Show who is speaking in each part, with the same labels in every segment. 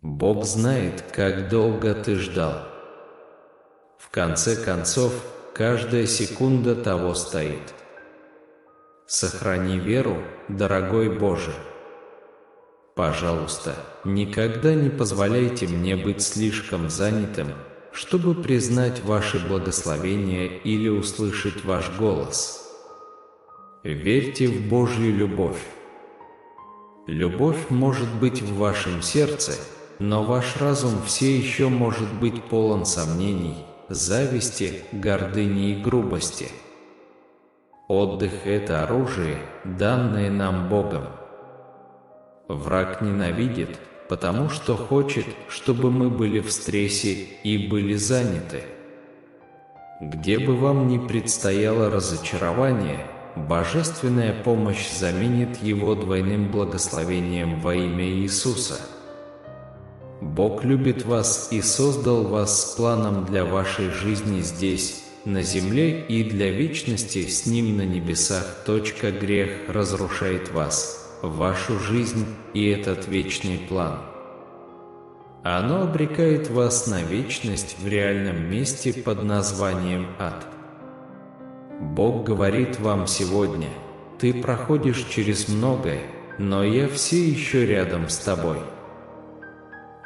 Speaker 1: Бог знает, как долго ты ждал. В конце концов, каждая секунда того стоит. Сохрани веру, дорогой Боже. Пожалуйста, никогда не позволяйте мне быть слишком занятым, чтобы признать ваши благословения или услышать ваш голос. Верьте в Божью любовь. Любовь может быть в вашем сердце, но ваш разум все еще может быть полон сомнений, зависти, гордыни и грубости. Отдых – это оружие, данное нам Богом. Враг ненавидит, потому что хочет, чтобы мы были в стрессе и были заняты. Где бы вам ни предстояло разочарование, божественная помощь заменит его двойным благословением во имя Иисуса. Бог любит вас и создал вас с планом для вашей жизни здесь, на земле, и для вечности с Ним на небесах. Грех разрушает вас, вашу жизнь и этот вечный план. Оно обрекает вас на вечность в реальном месте под названием ад. Бог говорит вам сегодня: ты проходишь через многое, но я все еще рядом с тобой.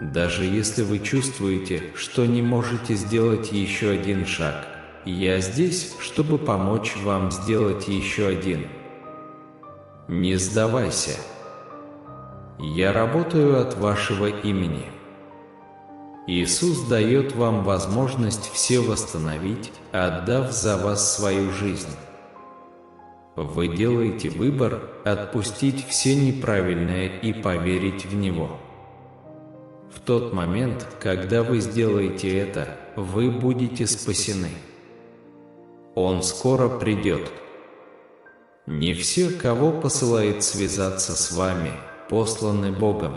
Speaker 1: Даже если вы чувствуете, что не можете сделать еще один шаг, я здесь, чтобы помочь вам сделать еще один. Не сдавайся. Я работаю от вашего имени. Иисус дает вам возможность все восстановить, отдав за вас свою жизнь. Вы делаете выбор отпустить все неправильное и поверить в Него. В тот момент, когда вы сделаете это, вы будете спасены. Он скоро придет. Не все, кого посылает связаться с вами, посланы Богом.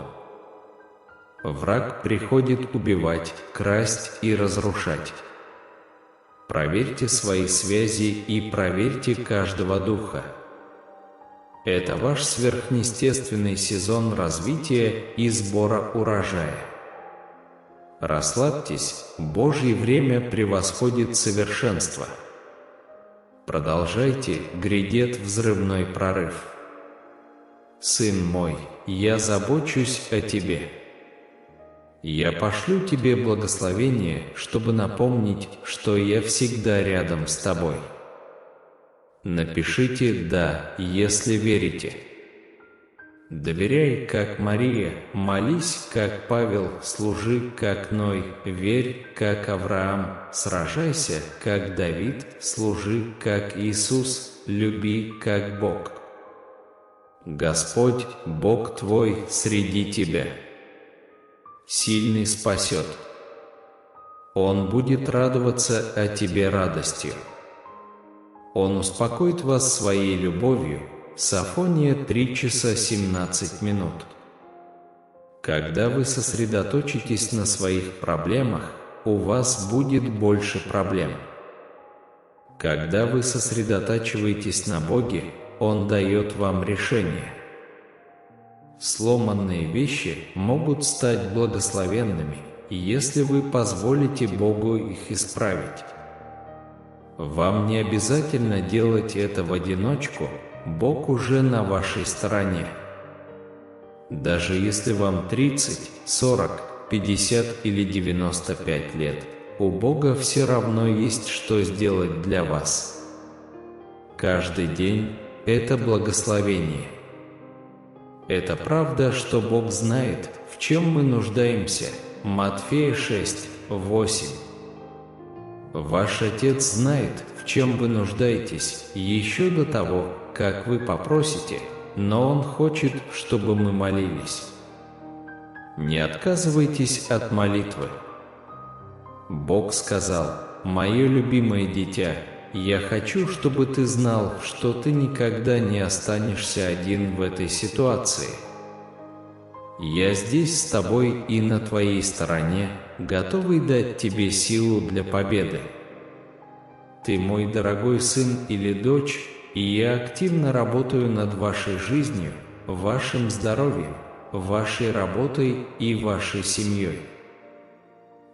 Speaker 1: Враг приходит убивать, красть и разрушать. Проверьте свои связи и проверьте каждого духа. Это ваш сверхъестественный сезон развития и сбора урожая. Расслабьтесь, Божье время превосходит совершенство. Продолжайте, грядет взрывной прорыв. Сын мой, я забочусь о тебе. Я пошлю тебе благословение, чтобы напомнить, что я всегда рядом с тобой. Напишите «да», если верите. Доверяй, как Мария, молись, как Павел, служи, как Ной, верь, как Авраам, сражайся, как Давид, служи, как Иисус, люби, как Бог. Господь, Бог твой, среди тебя. Сильный спасет. Он будет радоваться о тебе радостью. Он успокоит вас своей любовью. Сафония 3 часа 17 минут. Когда вы сосредоточитесь на своих проблемах, у вас будет больше проблем. Когда вы сосредотачиваетесь на Боге, Он дает вам решение. Сломанные вещи могут стать благословенными, если вы позволите Богу их исправить. Вам не обязательно делать это в одиночку, Бог уже на вашей стороне. Даже если вам 30, 40, 50 или 95 лет, у Бога все равно есть что сделать для вас. Каждый день – это благословение. Это правда, что Бог знает, в чем мы нуждаемся. Матфея 6, 8. Ваш Отец знает, в чем вы нуждаетесь, еще до того, как вы попросите, но Он хочет, чтобы мы молились. Не отказывайтесь от молитвы. Бог сказал: «Мое любимое дитя, я хочу, чтобы ты знал, что ты никогда не останешься один в этой ситуации. Я здесь с тобой и на твоей стороне, готовый дать тебе силу для победы. Ты мой дорогой сын или дочь, и я активно работаю над вашей жизнью, вашим здоровьем, вашей работой и вашей семьей.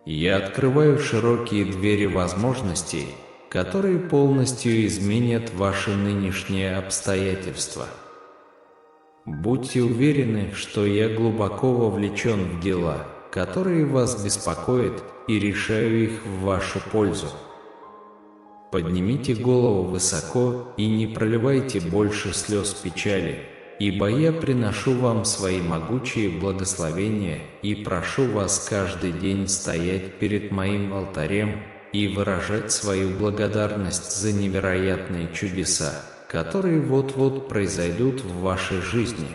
Speaker 1: Я открываю широкие двери возможностей, которые полностью изменят ваши нынешние обстоятельства. Будьте уверены, что я глубоко вовлечен в дела, которые вас беспокоят, и решаю их в вашу пользу. Поднимите голову высоко и не проливайте больше слез печали, ибо я приношу вам свои могучие благословения и прошу вас каждый день стоять перед моим алтарем и выражать свою благодарность за невероятные чудеса, которые вот-вот произойдут в вашей жизни.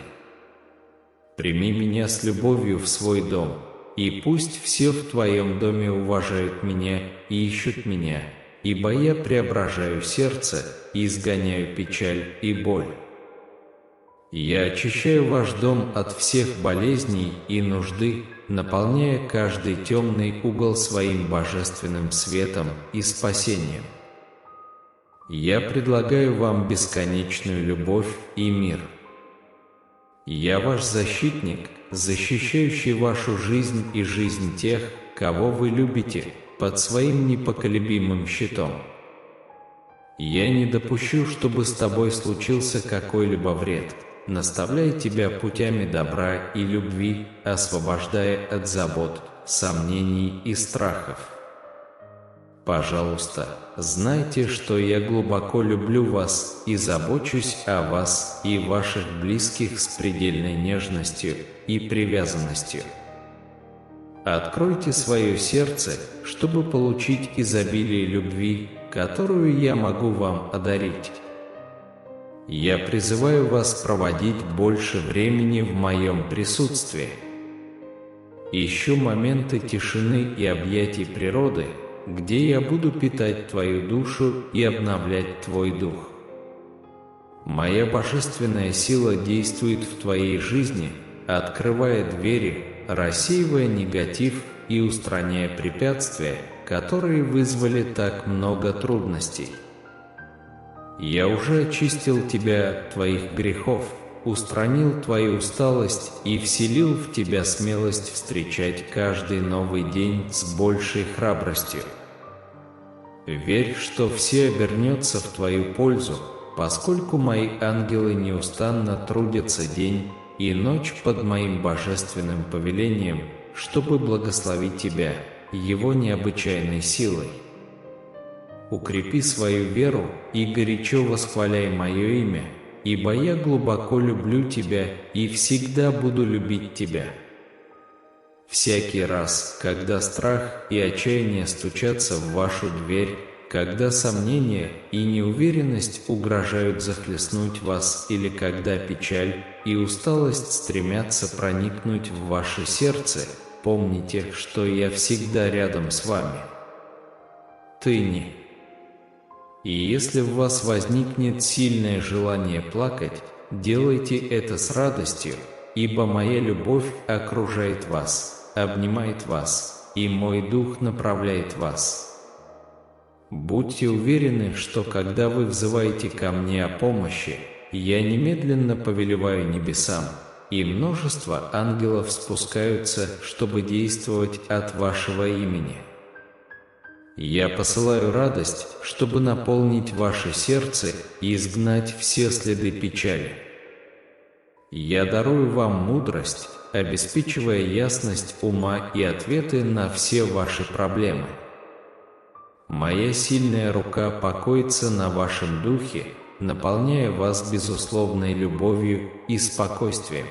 Speaker 1: Прими меня с любовью в свой дом, и пусть все в твоем доме уважают меня и ищут меня, ибо я преображаю сердце и изгоняю печаль и боль. Я очищаю ваш дом от всех болезней и нужды, наполняя каждый темный угол своим божественным светом и спасением. Я предлагаю вам бесконечную любовь и мир. Я ваш защитник, защищающий вашу жизнь и жизнь тех, кого вы любите, под своим непоколебимым щитом. Я не допущу, чтобы с тобой случился какой-либо вред, наставляя тебя путями добра и любви, освобождая от забот, сомнений и страхов. Пожалуйста, знайте, что я глубоко люблю вас и забочусь о вас и ваших близких с предельной нежностью и привязанностью. Откройте свое сердце, чтобы получить изобилие любви, которую я могу вам одарить. Я призываю вас проводить больше времени в моем присутствии. Ищу моменты тишины и объятий природы, где я буду питать твою душу и обновлять твой дух. Моя божественная сила действует в твоей жизни, открывая двери, рассеивая негатив и устраняя препятствия, которые вызвали так много трудностей. Я уже очистил тебя от твоих грехов, устранил твою усталость и вселил в тебя смелость встречать каждый новый день с большей храбростью. Верь, что все обернется в твою пользу, поскольку мои ангелы неустанно трудятся день и ночь под моим божественным повелением, чтобы благословить тебя его необычайной силой. Укрепи свою веру и горячо восхваляй мое имя, ибо я глубоко люблю тебя и всегда буду любить тебя. Всякий раз, когда страх и отчаяние стучатся в вашу дверь, когда сомнения и неуверенность угрожают захлестнуть вас, или когда печаль и усталость стремятся проникнуть в ваше сердце, помните, что я всегда рядом с вами. Тыни. И если в вас возникнет сильное желание плакать, делайте это с радостью, ибо моя любовь окружает вас, обнимает вас, и мой дух направляет вас. Будьте уверены, что когда вы взываете ко мне о помощи, я немедленно повелеваю небесам, и множество ангелов спускаются, чтобы действовать от вашего имени. Я посылаю радость, чтобы наполнить ваше сердце и изгнать все следы печали. Я дарую вам мудрость, обеспечивая ясность ума и ответы на все ваши проблемы. Моя сильная рука покоится на вашем духе, наполняя вас безусловной любовью и спокойствием.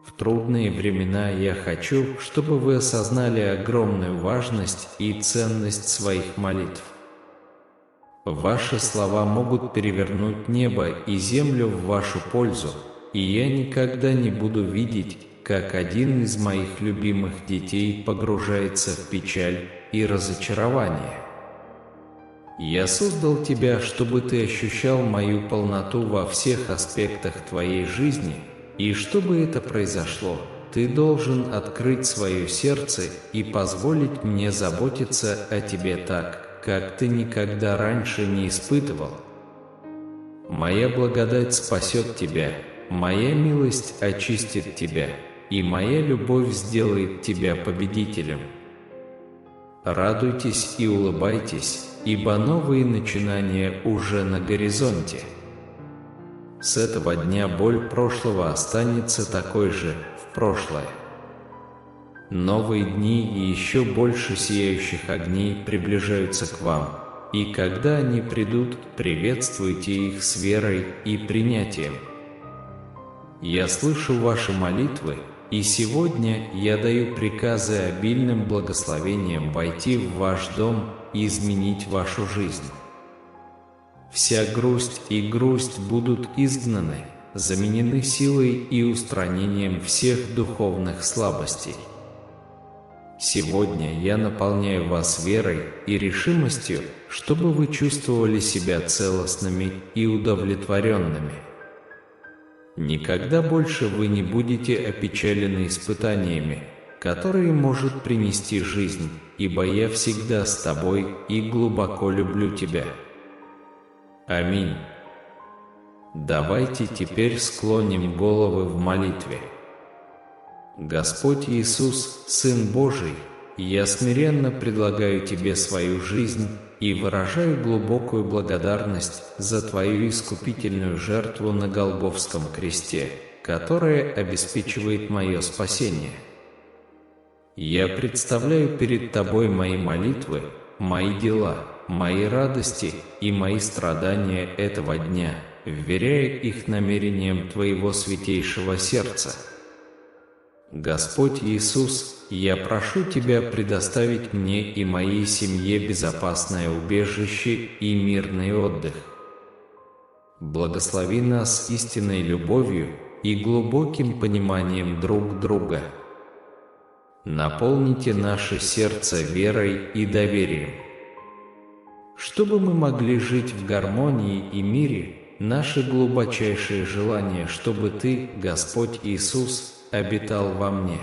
Speaker 1: В трудные времена я хочу, чтобы вы осознали огромную важность и ценность своих молитв. Ваши слова могут перевернуть небо и землю в вашу пользу, и я никогда не буду видеть, как один из моих любимых детей погружается в печаль и разочарование. Я создал тебя, чтобы ты ощущал мою полноту во всех аспектах твоей жизни, и чтобы это произошло, ты должен открыть свое сердце и позволить мне заботиться о тебе так, как ты никогда раньше не испытывал. Моя благодать спасет тебя, моя милость очистит тебя, и моя любовь сделает тебя победителем. Радуйтесь и улыбайтесь, ибо новые начинания уже на горизонте. С этого дня боль прошлого останется такой же в прошлое. Новые дни и еще больше сияющих огней приближаются к вам, и когда они придут, приветствуйте их с верой и принятием. Я слышу ваши молитвы, и сегодня я даю приказы обильным благословением войти в ваш дом и изменить вашу жизнь. Вся грусть и грусть будут изгнаны, заменены силой и устранением всех духовных слабостей. Сегодня я наполняю вас верой и решимостью, чтобы вы чувствовали себя целостными и удовлетворенными. Никогда больше вы не будете опечалены испытаниями, которые может принести жизнь, ибо я всегда с тобой и глубоко люблю тебя. Аминь. Давайте теперь склоним головы в молитве. Господь Иисус, Сын Божий, я смиренно предлагаю Тебе свою жизнь и выражаю глубокую благодарность за Твою искупительную жертву на Голгофском кресте, которая обеспечивает мое спасение. Я представляю перед Тобой мои молитвы, мои дела, мои радости и мои страдания этого дня, вверяя их намерениям Твоего святейшего сердца. Господь Иисус, я прошу Тебя предоставить мне и моей семье безопасное убежище и мирный отдых. Благослови нас истинной любовью и глубоким пониманием друг друга. Наполните наше сердце верой и доверием. Чтобы мы могли жить в гармонии и мире, наше глубочайшее желание, чтобы Ты, Господь Иисус, обитал во мне.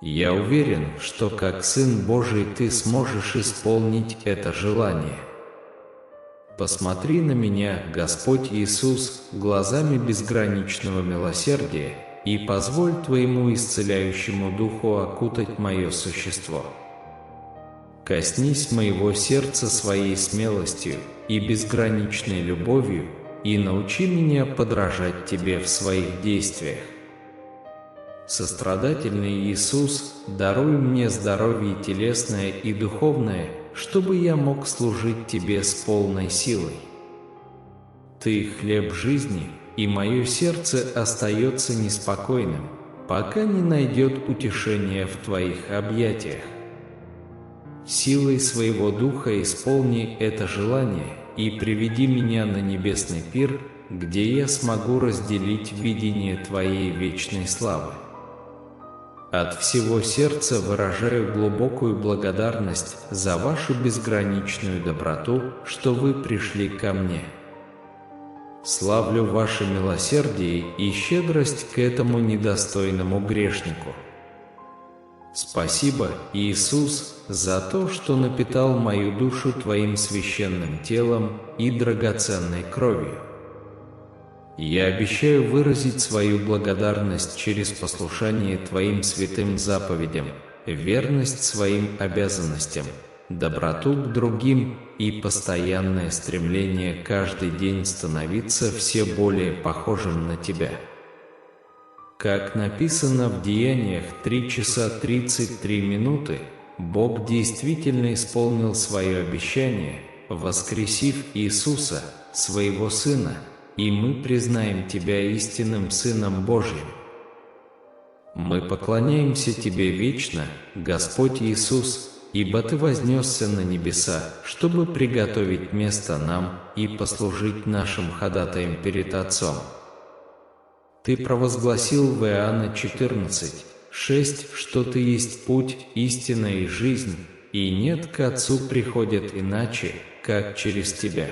Speaker 1: Я уверен, что как Сын Божий Ты сможешь исполнить это желание. Посмотри на меня, Господь Иисус, глазами безграничного милосердия, и позволь Твоему исцеляющему Духу окутать мое существо. Коснись моего сердца своей смелостью и безграничной любовью, и научи меня подражать Тебе в своих действиях. Сострадательный Иисус, даруй мне здоровье телесное и духовное, чтобы я мог служить Тебе с полной силой. Ты – хлеб жизни, и мое сердце остается неспокойным, пока не найдет утешения в Твоих объятиях. Силой своего Духа исполни это желание и приведи меня на небесный пир, где я смогу разделить видение Твоей вечной славы. От всего сердца выражаю глубокую благодарность за Вашу безграничную доброту, что Вы пришли ко мне. Славлю Ваше милосердие и щедрость к этому недостойному грешнику. Спасибо, Иисус, за то, что напитал мою душу Твоим священным телом и драгоценной кровью. Я обещаю выразить свою благодарность через послушание Твоим святым заповедям, верность своим обязанностям, доброту к другим и постоянное стремление каждый день становиться все более похожим на Тебя. Как написано в Деяниях 3 часа 33 минуты, Бог действительно исполнил свое обещание, воскресив Иисуса, Своего Сына, и мы признаем Тебя истинным Сыном Божьим. Мы поклоняемся Тебе вечно, Господь Иисус, ибо Ты вознесся на небеса, чтобы приготовить место нам и послужить нашим ходатаем перед Отцом. Ты провозгласил в Иоанна 14:6, что Ты есть путь, истина и жизнь, и нет к Отцу приходят иначе, как через Тебя.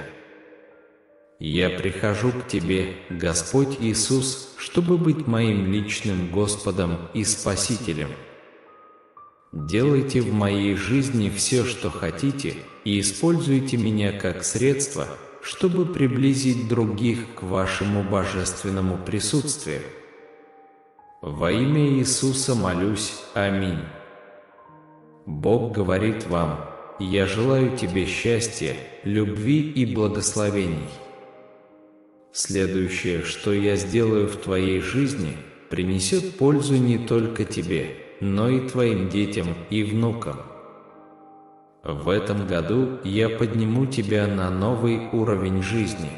Speaker 1: Я прихожу к Тебе, Господь Иисус, чтобы быть моим личным Господом и Спасителем. Делайте в моей жизни все, что хотите, и используйте меня как средство, чтобы приблизить других к вашему божественному присутствию. Во имя Иисуса молюсь. Аминь. Бог говорит вам: «Я желаю тебе счастья, любви и благословений». Следующее, что я сделаю в твоей жизни, принесет пользу не только тебе, но и твоим детям и внукам. В этом году я подниму тебя на новый уровень жизни,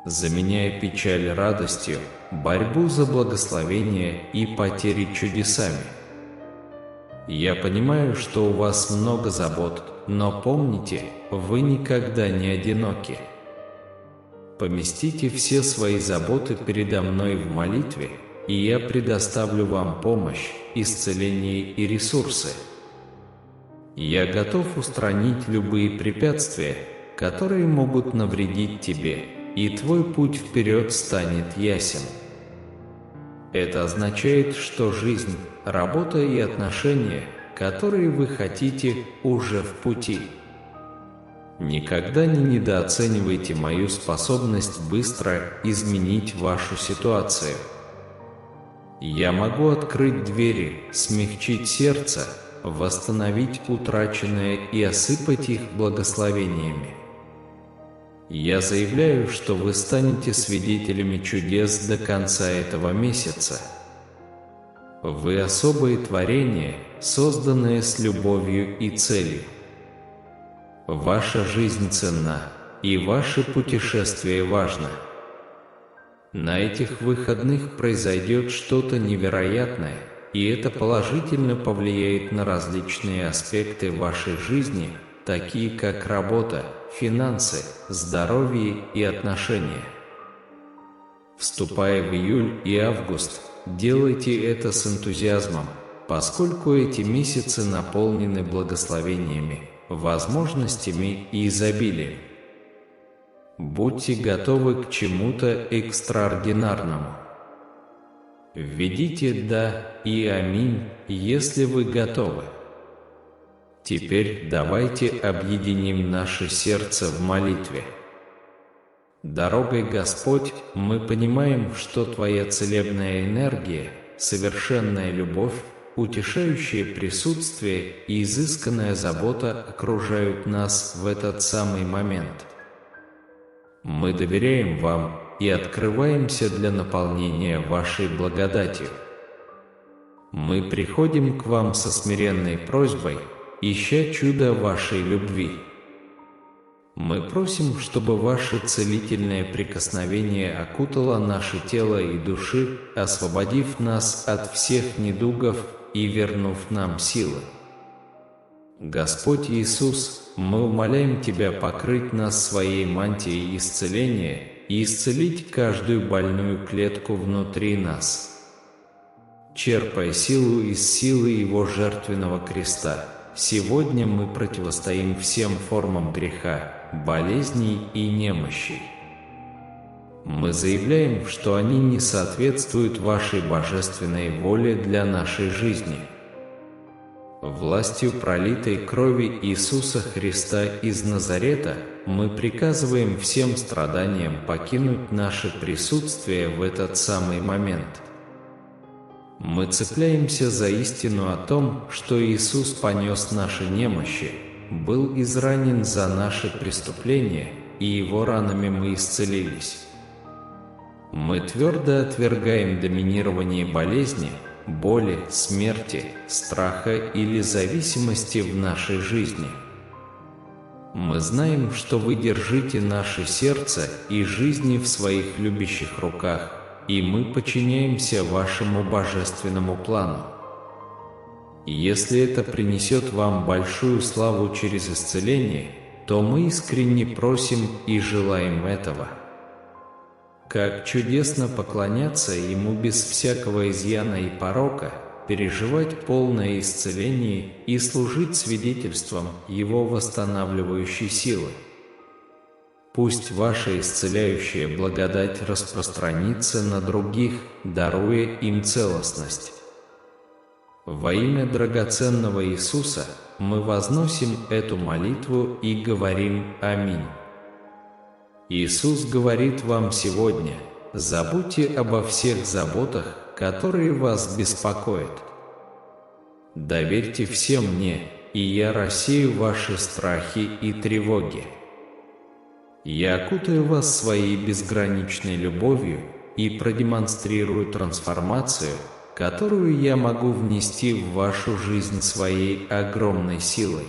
Speaker 1: заменяя печаль радостью, борьбу за благословение и потери чудесами. Я понимаю, что у вас много забот, но помните, вы никогда не одиноки. Поместите все свои заботы передо мной в молитве, и я предоставлю вам помощь, исцеление и ресурсы. Я готов устранить любые препятствия, которые могут навредить тебе, и твой путь вперед станет ясен. Это означает, что жизнь, работа и отношения, которые вы хотите, уже в пути. Никогда не недооценивайте мою способность быстро изменить вашу ситуацию. Я могу открыть двери, смягчить сердце, восстановить утраченное и осыпать их благословениями. Я заявляю, что вы станете свидетелями чудес до конца этого месяца. Вы особое творение, созданное с любовью и целью. Ваша жизнь ценна, и ваше путешествие важно. На этих выходных произойдет что-то невероятное, и это положительно повлияет на различные аспекты вашей жизни, такие как работа, финансы, здоровье и отношения. Вступая в июль и август, делайте это с энтузиазмом, поскольку эти месяцы наполнены благословениями, возможностями и изобилием. Будьте готовы к чему-то экстраординарному. Введите «да» и «аминь», если вы готовы. Теперь давайте объединим наше сердце в молитве. Дорогой Господь, мы понимаем, что Твоя целебная энергия, совершенная любовь, утешающее присутствие и изысканная забота окружают нас в этот самый момент. Мы доверяем Вам и открываемся для наполнения Вашей благодатью. Мы приходим к Вам со смиренной просьбой, ища чудо Вашей любви. Мы просим, чтобы Ваше целительное прикосновение окутало наше тело и души, освободив нас от всех недугов и вернув нам силы. Господь Иисус, мы умоляем Тебя покрыть нас своей мантией исцеления и исцелить каждую больную клетку внутри нас. Черпая силу из силы Его жертвенного креста, сегодня мы противостоим всем формам греха, болезней и немощей. Мы заявляем, что они не соответствуют Вашей божественной воле для нашей жизни. Властью пролитой крови Иисуса Христа из Назарета мы приказываем всем страданиям покинуть наше присутствие в этот самый момент. Мы цепляемся за истину о том, что Иисус понес наши немощи, был изранен за наши преступления, и Его ранами мы исцелились. Мы твердо отвергаем доминирование болезни, боли, смерти, страха или зависимости в нашей жизни. Мы знаем, что Вы держите наше сердце и жизни в Своих любящих руках, и мы подчиняемся Вашему божественному плану. Если это принесет Вам большую славу через исцеление, то мы искренне просим и желаем этого. Как чудесно поклоняться Ему без всякого изъяна и порока, переживать полное исцеление и служить свидетельством Его восстанавливающей силы. Пусть Ваша исцеляющая благодать распространится на других, даруя им целостность. Во имя драгоценного Иисуса мы возносим эту молитву и говорим «Аминь». Иисус говорит вам сегодня: забудьте обо всех заботах, которые вас беспокоят. Доверьте все мне, и я рассею ваши страхи и тревоги. Я окутаю вас своей безграничной любовью и продемонстрирую трансформацию, которую я могу внести в вашу жизнь своей огромной силой.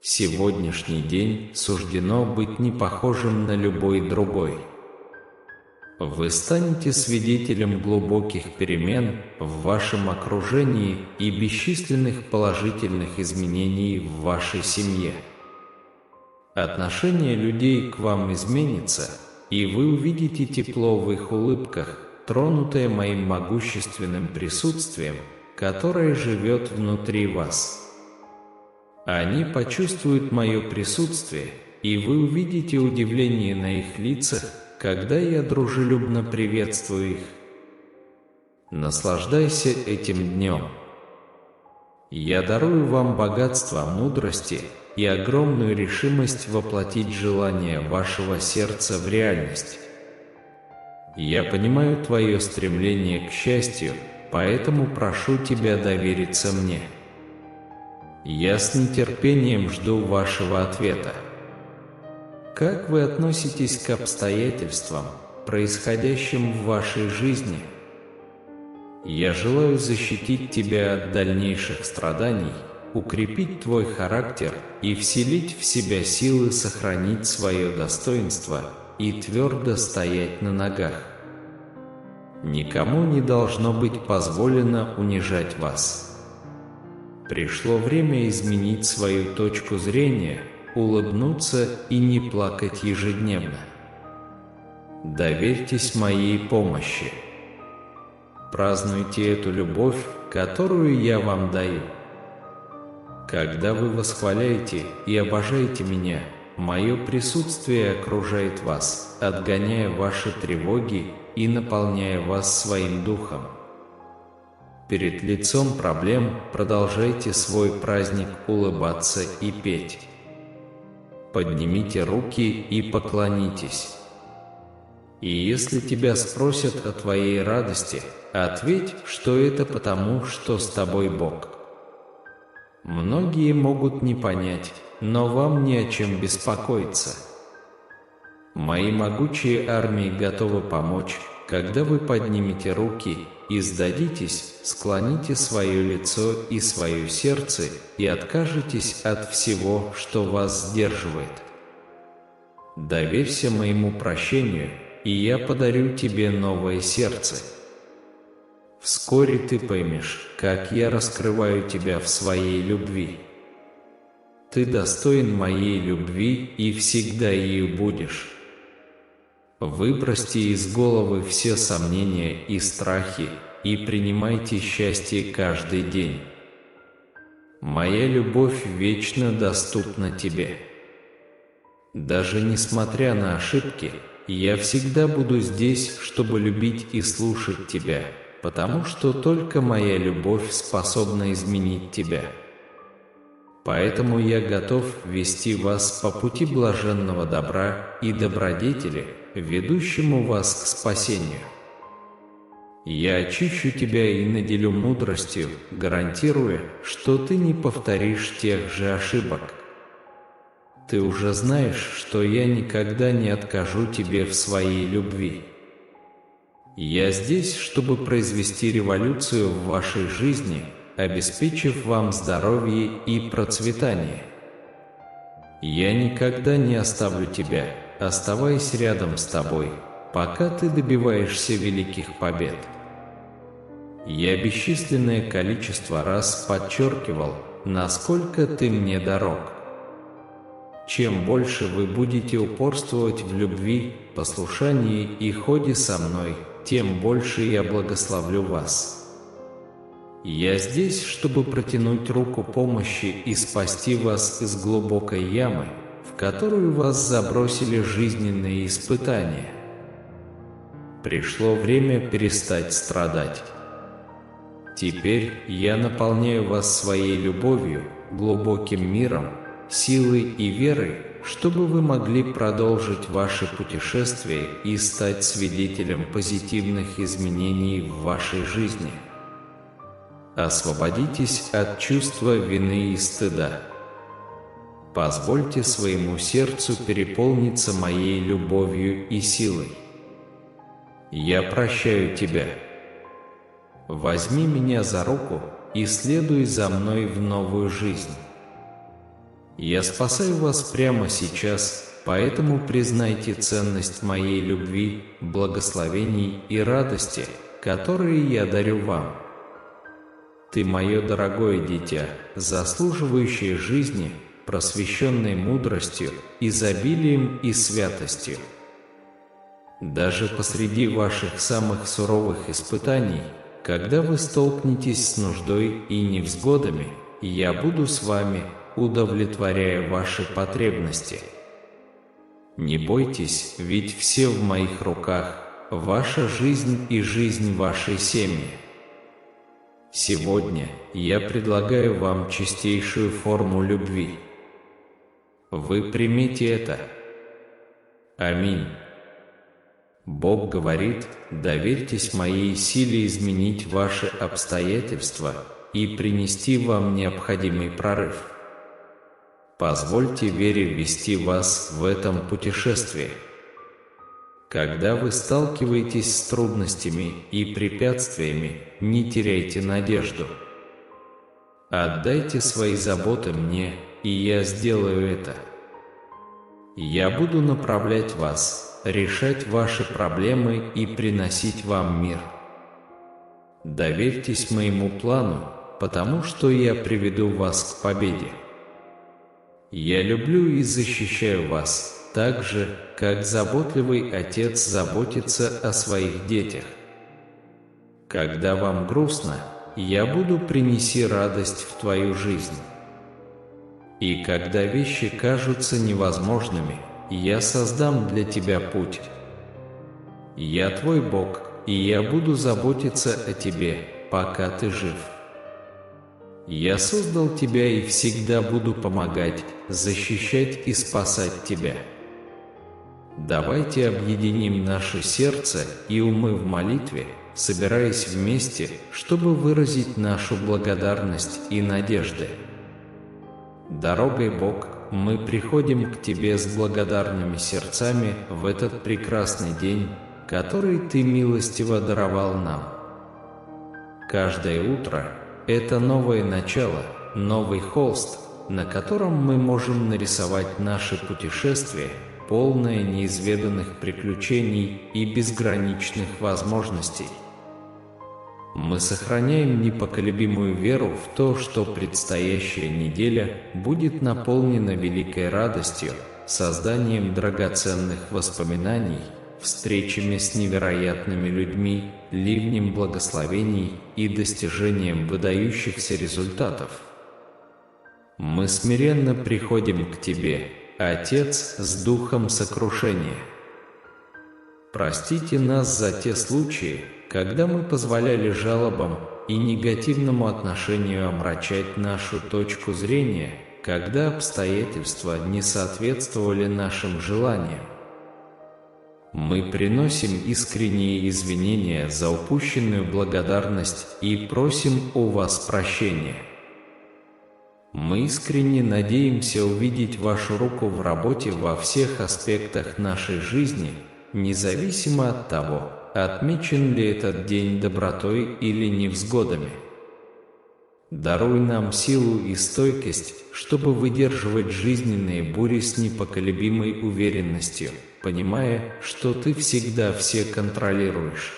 Speaker 1: Сегодняшний день суждено быть не похожим на любой другой. Вы станете свидетелем глубоких перемен в вашем окружении и бесчисленных положительных изменений в вашей семье. Отношение людей к вам изменится, и вы увидите тепло в их улыбках, тронутое моим могущественным присутствием, которое живет внутри вас. Они почувствуют мое присутствие, и вы увидите удивление на их лицах, когда я дружелюбно приветствую их. Наслаждайся этим днем. Я дарую вам богатство мудрости и огромную решимость воплотить желания вашего сердца в реальность. Я понимаю твое стремление к счастью, поэтому прошу тебя довериться мне. Я с нетерпением жду вашего ответа. Как вы относитесь к обстоятельствам, происходящим в вашей жизни? Я желаю защитить тебя от дальнейших страданий, укрепить твой характер и вселить в себя силы сохранить свое достоинство и твердо стоять на ногах. Никому не должно быть позволено унижать вас. Пришло время изменить свою точку зрения, улыбнуться и не плакать ежедневно. Доверьтесь моей помощи. Празднуйте эту любовь, которую я вам даю. Когда вы восхваляете и обожаете меня, мое присутствие окружает вас, отгоняя ваши тревоги и наполняя вас своим духом. Перед лицом проблем продолжайте свой праздник улыбаться и петь. Поднимите руки и поклонитесь. И если тебя спросят о твоей радости, ответь, что это потому, что с тобой Бог. Многие могут не понять, но вам не о чем беспокоиться. Мои могучие армии готовы помочь, когда вы поднимете руки и сдадитесь, склоните свое лицо и свое сердце и откажетесь от всего, что вас сдерживает. Доверься моему прощению, и я подарю тебе новое сердце. Вскоре ты поймешь, как я раскрываю тебя в своей любви. Ты достоин моей любви и всегда ею будешь. Выбросьте из головы все сомнения и страхи и принимайте счастье каждый день. Моя любовь вечно доступна тебе. Даже несмотря на ошибки, я всегда буду здесь, чтобы любить и слушать тебя, потому что только моя любовь способна изменить тебя. Поэтому я готов вести вас по пути блаженного добра и добродетели, ведущему вас к спасению. Я очищу тебя и наделю мудростью, гарантируя, что ты не повторишь тех же ошибок. Ты уже знаешь, что я никогда не откажу тебе в своей любви. Я здесь, чтобы произвести революцию в вашей жизни, обеспечив вам здоровье и процветание. Я никогда не оставлю тебя, оставаясь рядом с тобой, пока ты добиваешься великих побед. Я бесчисленное количество раз подчеркивал, насколько ты мне дорог. Чем больше вы будете упорствовать в любви, послушании и ходе со мной, тем больше я благословлю вас. Я здесь, чтобы протянуть руку помощи и спасти вас из глубокой ямы, в которую вас забросили жизненные испытания. Пришло время перестать страдать. Теперь я наполняю вас своей любовью, глубоким миром, силой и верой, чтобы вы могли продолжить ваше путешествие и стать свидетелем позитивных изменений в вашей жизни. Освободитесь от чувства вины и стыда. Позвольте своему сердцу переполниться моей любовью и силой. Я прощаю тебя. Возьми меня за руку и следуй за мной в новую жизнь. Я спасаю вас прямо сейчас, поэтому признайте ценность моей любви, благословений и радости, которые я дарю вам. Ты мое дорогое дитя, заслуживающее жизни, просвещенной мудростью, изобилием и святостью. Даже посреди ваших самых суровых испытаний, когда вы столкнетесь с нуждой и невзгодами, я буду с вами, удовлетворяя ваши потребности. Не бойтесь, ведь все в моих руках, ваша жизнь и жизнь вашей семьи. Сегодня я предлагаю вам чистейшую форму любви. Вы примите это. Аминь. Бог говорит: доверьтесь моей силе изменить ваши обстоятельства и принести вам необходимый прорыв. Позвольте вере вести вас в этом путешествии. Когда вы сталкиваетесь с трудностями и препятствиями, не теряйте надежду. Отдайте свои заботы мне, и я сделаю это. Я буду направлять вас, решать ваши проблемы и приносить вам мир. Доверьтесь моему плану, потому что я приведу вас к победе. Я люблю и защищаю вас, так же, как заботливый отец заботится о своих детях. Когда вам грустно, я буду принести радость в твою жизнь. И когда вещи кажутся невозможными, я создам для тебя путь. Я твой Бог, и я буду заботиться о тебе, пока ты жив. Я создал тебя и всегда буду помогать, защищать и спасать тебя. Давайте объединим наше сердце и умы в молитве, собираясь вместе, чтобы выразить нашу благодарность и надежды. Дорогой Бог, мы приходим к Тебе с благодарными сердцами в этот прекрасный день, который Ты милостиво даровал нам. Каждое утро – это новое начало, новый холст, на котором мы можем нарисовать наше путешествие, полное неизведанных приключений и безграничных возможностей. Мы сохраняем непоколебимую веру в то, что предстоящая неделя будет наполнена великой радостью, созданием драгоценных воспоминаний, встречами с невероятными людьми, ливнем благословений и достижением выдающихся результатов. Мы смиренно приходим к Тебе, Отец, с духом сокрушения. Простите нас за те случаи, когда мы позволяли жалобам и негативному отношению омрачать нашу точку зрения, когда обстоятельства не соответствовали нашим желаниям. Мы приносим искренние извинения за упущенную благодарность и просим у вас прощения. Мы искренне надеемся увидеть вашу руку в работе во всех аспектах нашей жизни, независимо от того, отмечен ли этот день добротой или невзгодами. Даруй нам силу и стойкость, чтобы выдерживать жизненные бури с непоколебимой уверенностью, понимая, что Ты всегда все контролируешь.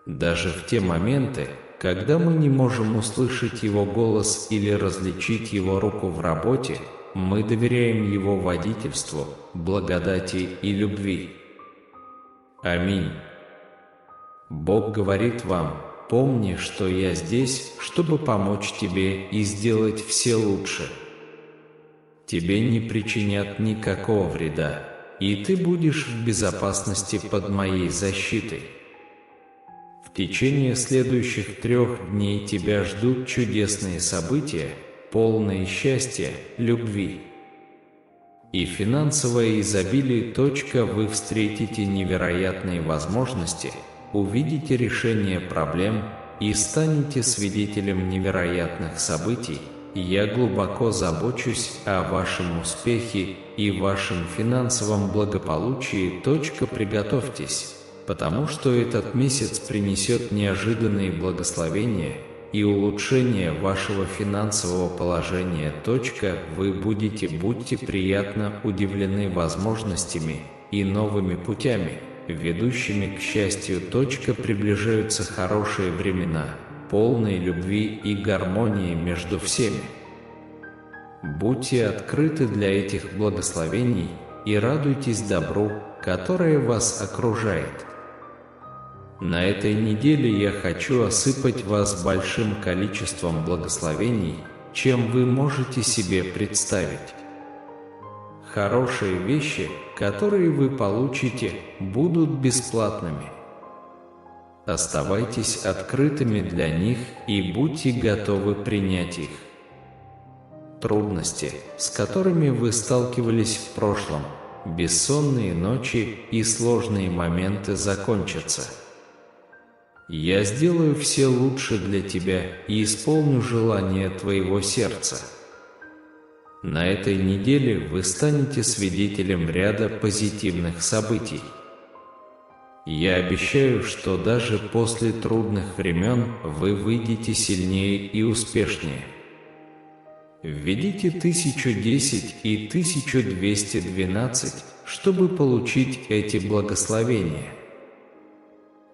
Speaker 1: Даже в те моменты, когда мы не можем услышать Его голос или различить Его руку в работе, мы доверяем Его водительству, благодати и любви. Аминь. Бог говорит вам: помни, что я здесь, чтобы помочь тебе и сделать все лучше. Тебе не причинят никакого вреда, и ты будешь в безопасности под моей защитой. В течение следующих 3 дней тебя ждут чудесные события, полные счастья, любви. и финансовое изобилие. Вы встретите невероятные возможности, увидите решение проблем и станете свидетелем невероятных событий. Я глубоко забочусь о вашем успехе и вашем финансовом благополучии. Приготовьтесь, потому что этот месяц принесет неожиданные благословения и улучшение вашего финансового положения. Вы будете приятно удивлены возможностями и новыми путями, ведущими к счастью. Приближаются хорошие времена, полные любви и гармонии между всеми. Будьте открыты для этих благословений и радуйтесь добру, которое вас окружает. На этой неделе я хочу осыпать вас большим количеством благословений, чем вы можете себе представить. Хорошие вещи, которые вы получите, будут бесплатными. Оставайтесь открытыми для них и будьте готовы принять их. Трудности, с которыми вы сталкивались в прошлом, бессонные ночи и сложные моменты закончатся. Я сделаю все лучше для тебя и исполню желание твоего сердца. На этой неделе вы станете свидетелем ряда позитивных событий. Я обещаю, что даже после трудных времен вы выйдете сильнее и успешнее. Введите 1010 и 1212, чтобы получить эти благословения.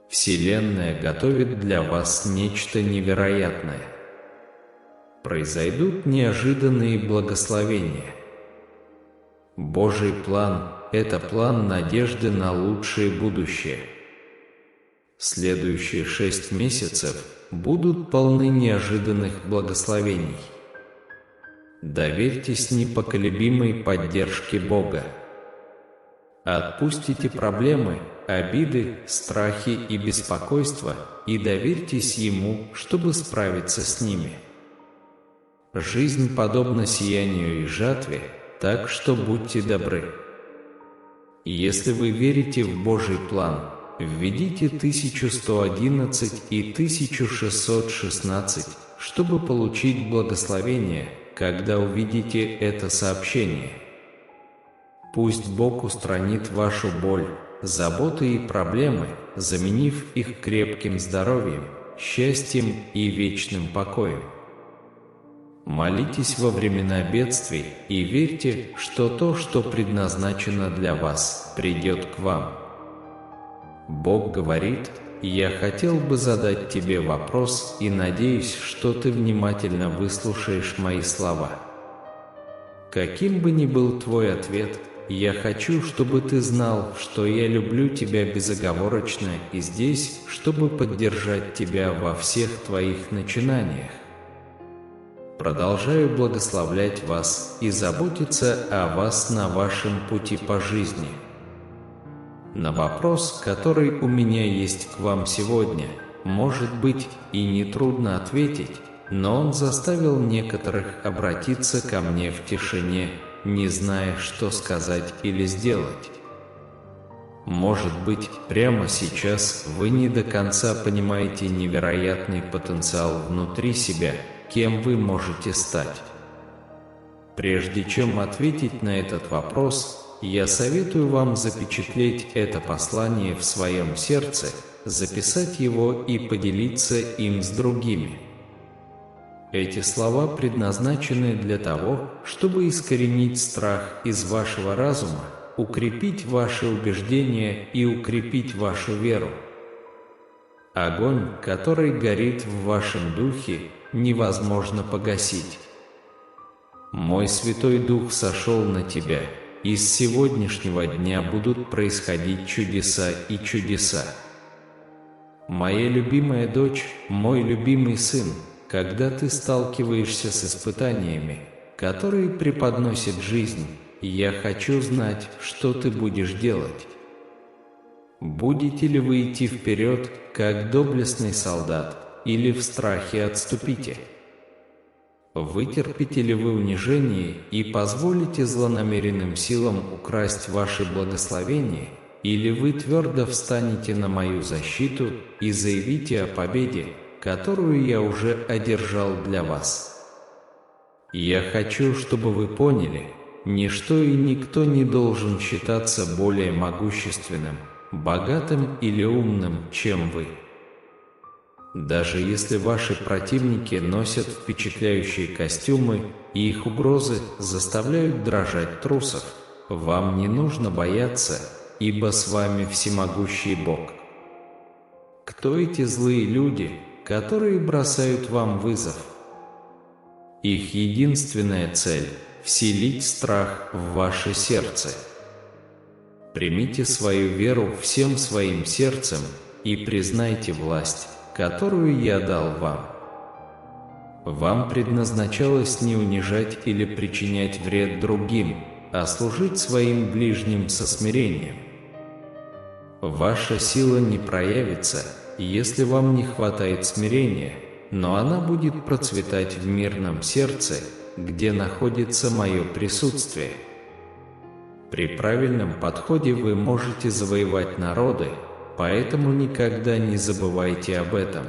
Speaker 1: Вселенная готовит для вас нечто невероятное. Произойдут неожиданные благословения. Божий план – это план надежды на лучшее будущее. Следующие 6 месяцев будут полны неожиданных благословений. Доверьтесь непоколебимой поддержке Бога. Отпустите проблемы, обиды, страхи и беспокойства и доверьтесь Ему, чтобы справиться с ними. Жизнь подобна сиянию и жатве, так что будьте добры. Если вы верите в Божий план, введите 1111 и 1616, чтобы получить благословение, когда увидите это сообщение. Пусть Бог устранит вашу боль, заботы и проблемы, заменив их крепким здоровьем, счастьем и вечным покоем. Молитесь во времена бедствий и верьте, что то, что предназначено для вас, придет к вам. Бог говорит: «Я хотел бы задать тебе вопрос и надеюсь, что ты внимательно выслушаешь мои слова. Каким бы ни был твой ответ, я хочу, чтобы ты знал, что я люблю тебя безоговорочно и здесь, чтобы поддержать тебя во всех твоих начинаниях. Продолжаю благословлять вас и заботиться о вас на вашем пути по жизни». На вопрос, который у меня есть к вам сегодня, может быть, и нетрудно ответить, но он заставил некоторых обратиться ко мне в тишине, не зная, что сказать или сделать. Может быть, прямо сейчас вы не до конца понимаете невероятный потенциал внутри себя, кем вы можете стать. Прежде чем ответить на этот вопрос, я советую вам запечатлеть это послание в своем сердце, записать его и поделиться им с другими. Эти слова предназначены для того, чтобы искоренить страх из вашего разума, укрепить ваши убеждения и укрепить вашу веру. Огонь, который горит в вашем духе, невозможно погасить. Мой Святой Дух сошел на тебя, и с сегодняшнего дня будут происходить чудеса и чудеса. Моя любимая дочь, мой любимый сын, когда ты сталкиваешься с испытаниями, которые преподносит жизнь, я хочу знать, что ты будешь делать. Будете ли вы идти вперед, как доблестный солдат, или в страхе отступите? Вытерпите ли вы унижение и позволите злонамеренным силам украсть ваше благословение, или вы твердо встанете на мою защиту и заявите о победе, которую я уже одержал для вас? Я хочу, чтобы вы поняли, ничто и никто не должен считаться более могущественным, богатым или умным, чем вы. Даже если ваши противники носят впечатляющие костюмы и их угрозы заставляют дрожать трусов, вам не нужно бояться, ибо с вами всемогущий Бог. Кто эти злые люди, которые бросают вам вызов? Их единственная цель – вселить страх в ваше сердце. Примите свою веру всем своим сердцем и признайте власть, которую я дал вам. Вам предназначалось не унижать или причинять вред другим, а служить своим ближним со смирением. Ваша сила не проявится, если вам не хватает смирения, но она будет процветать в мирном сердце, где находится мое присутствие. При правильном подходе вы можете завоевать народы, поэтому никогда не забывайте об этом.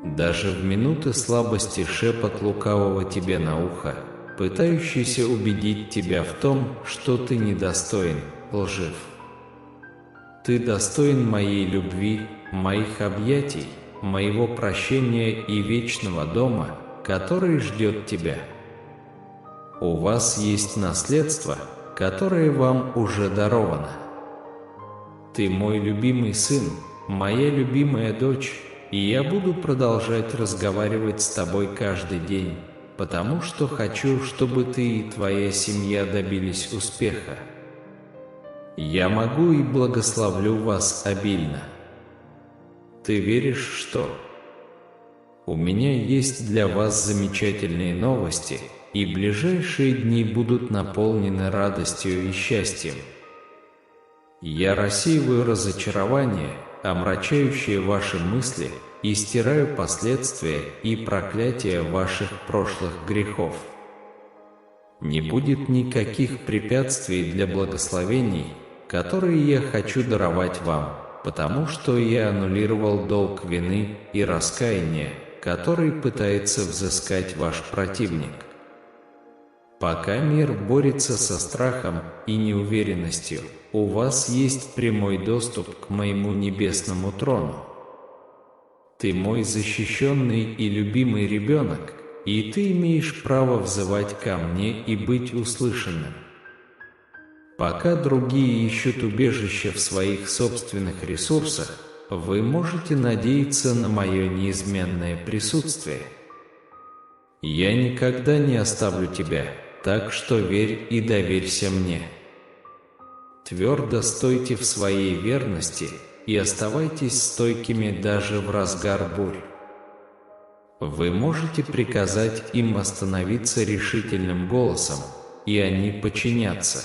Speaker 1: Даже в минуты слабости шепот лукавого тебе на ухо, пытающийся убедить тебя в том, что ты недостоин, лжив. Ты достоин моей любви, моих объятий, моего прощения и вечного дома, который ждет тебя. У вас есть наследство, которое вам уже даровано. Ты мой любимый сын, моя любимая дочь, и я буду продолжать разговаривать с тобой каждый день, потому что хочу, чтобы ты и твоя семья добились успеха. Я могу и благословлю вас обильно. Ты веришь, что? У меня есть для вас замечательные новости, и ближайшие дни будут наполнены радостью и счастьем. Я рассеиваю разочарование, омрачающее ваши мысли, и стираю последствия и проклятия ваших прошлых грехов. Не будет никаких препятствий для благословений, которые я хочу даровать вам, потому что я аннулировал долг вины и раскаяния, который пытается взыскать ваш противник. Пока мир борется со страхом и неуверенностью, у вас есть прямой доступ к моему небесному трону. Ты мой защищенный и любимый ребенок, и ты имеешь право взывать ко мне и быть услышанным. Пока другие ищут убежище в своих собственных ресурсах, вы можете надеяться на мое неизменное присутствие. Я никогда не оставлю тебя, так что верь и доверься мне. Твердо стойте в своей верности и оставайтесь стойкими даже в разгар бурь. Вы можете приказать им остановиться решительным голосом, и они подчинятся.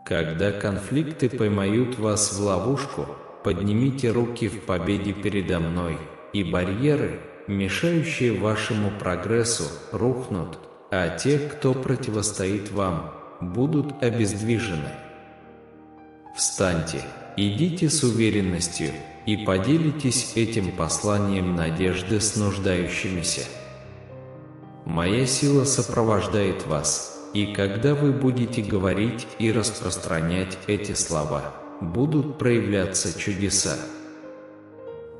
Speaker 1: Когда конфликты поймают вас в ловушку, поднимите руки в победе передо мной, и барьеры, мешающие вашему прогрессу, рухнут, а те, кто противостоит вам, будут обездвижены. Встаньте, идите с уверенностью и поделитесь этим посланием надежды с нуждающимися. Моя сила сопровождает вас, и когда вы будете говорить и распространять эти слова, будут проявляться чудеса.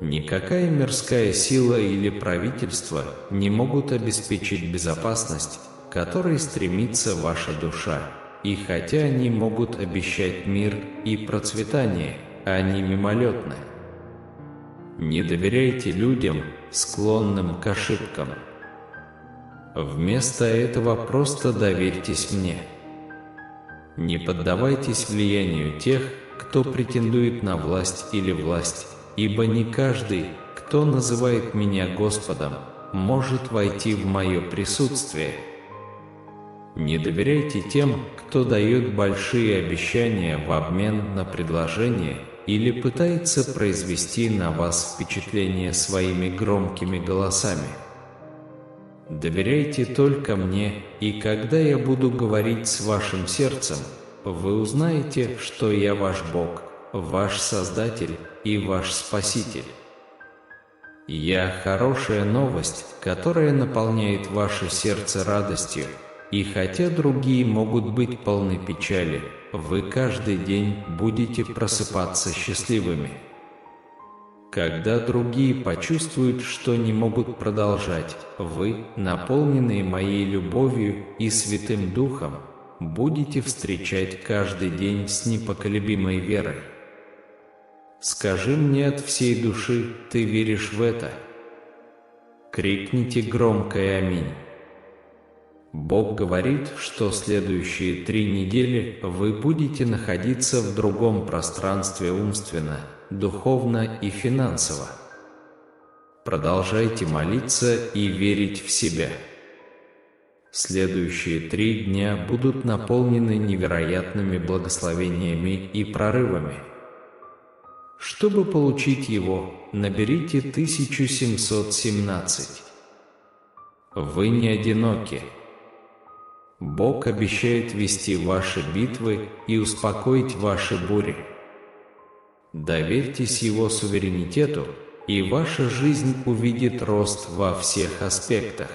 Speaker 1: Никакая мирская сила или правительство не могут обеспечить безопасность, к которой стремится ваша душа, и хотя они могут обещать мир и процветание, они мимолетны. Не доверяйте людям, склонным к ошибкам. Вместо этого просто доверьтесь мне. Не поддавайтесь влиянию тех, кто претендует на власть или власть, ибо не каждый, кто называет меня Господом, может войти в мое присутствие. Не доверяйте тем, кто дает большие обещания в обмен на предложение или пытается произвести на вас впечатление своими громкими голосами. Доверяйте только мне, и когда я буду говорить с вашим сердцем, вы узнаете, что я ваш Бог, ваш Создатель и ваш Спаситель. Я хорошая новость, которая наполняет ваше сердце радостью, и хотя другие могут быть полны печали, вы каждый день будете просыпаться счастливыми. Когда другие почувствуют, что не могут продолжать, вы, наполненные моей любовью и Святым Духом, будете встречать каждый день с непоколебимой верой. Скажи мне от всей души, ты веришь в это? Крикните громкое «Аминь». Бог говорит, что следующие 3 недели вы будете находиться в другом пространстве умственно, духовно и финансово. Продолжайте молиться и верить в себя. Следующие 3 дня будут наполнены невероятными благословениями и прорывами. Чтобы получить его, наберите 1717. Вы не одиноки. Бог обещает вести ваши битвы и успокоить ваши бури. Доверьтесь Его суверенитету, и ваша жизнь увидит рост во всех аспектах.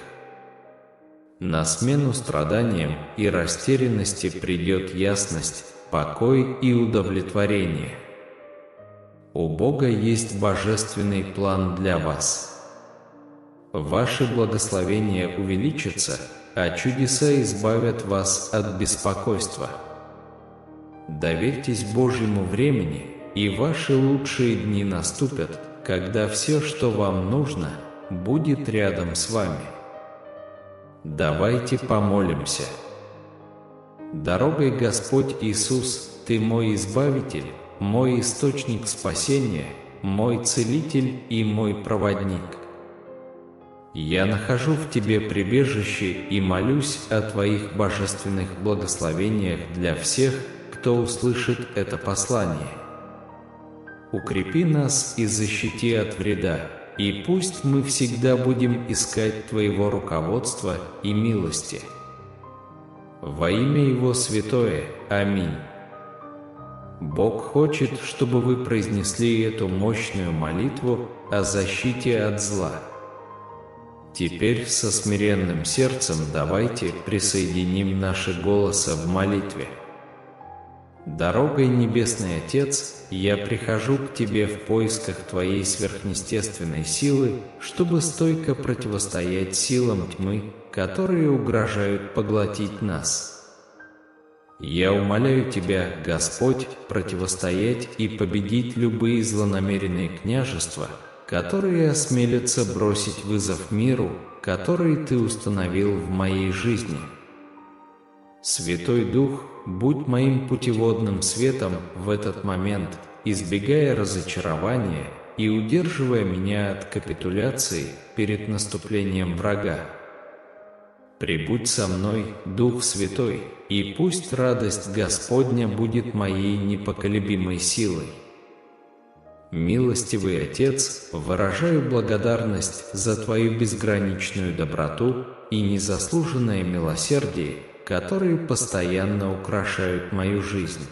Speaker 1: На смену страданиям и растерянности придет ясность, покой и удовлетворение. У Бога есть божественный план для вас. Ваши благословения увеличатся, а чудеса избавят вас от беспокойства. Доверьтесь Божьему времени, и ваши лучшие дни наступят, когда все, что вам нужно, будет рядом с вами. Давайте помолимся. Дорогой Господь Иисус, Ты мой Избавитель, мой источник спасения, мой Целитель и мой проводник. Я нахожу в Тебе прибежище и молюсь о Твоих божественных благословениях для всех, кто услышит это послание. Укрепи нас и защити от вреда, и пусть мы всегда будем искать Твоего руководства и милости. Во имя Его святое. Аминь. Бог хочет, чтобы вы произнесли эту мощную молитву о защите от зла. Теперь со смиренным сердцем давайте присоединим наши голоса в молитве. Дорогой Небесный Отец, я прихожу к Тебе в поисках Твоей сверхъестественной силы, чтобы стойко противостоять силам тьмы, которые угрожают поглотить нас. Я умоляю Тебя, Господь, противостоять и победить любые злонамеренные княжества, которые осмелятся бросить вызов миру, который Ты установил в моей жизни. Святой Дух, будь моим путеводным светом в этот момент, избегая разочарования и удерживая меня от капитуляции перед наступлением врага. Прибудь со мной, Дух Святой, и пусть радость Господня будет моей непоколебимой силой. Милостивый Отец, выражаю благодарность за Твою безграничную доброту и незаслуженное милосердие, которые постоянно украшают мою жизнь.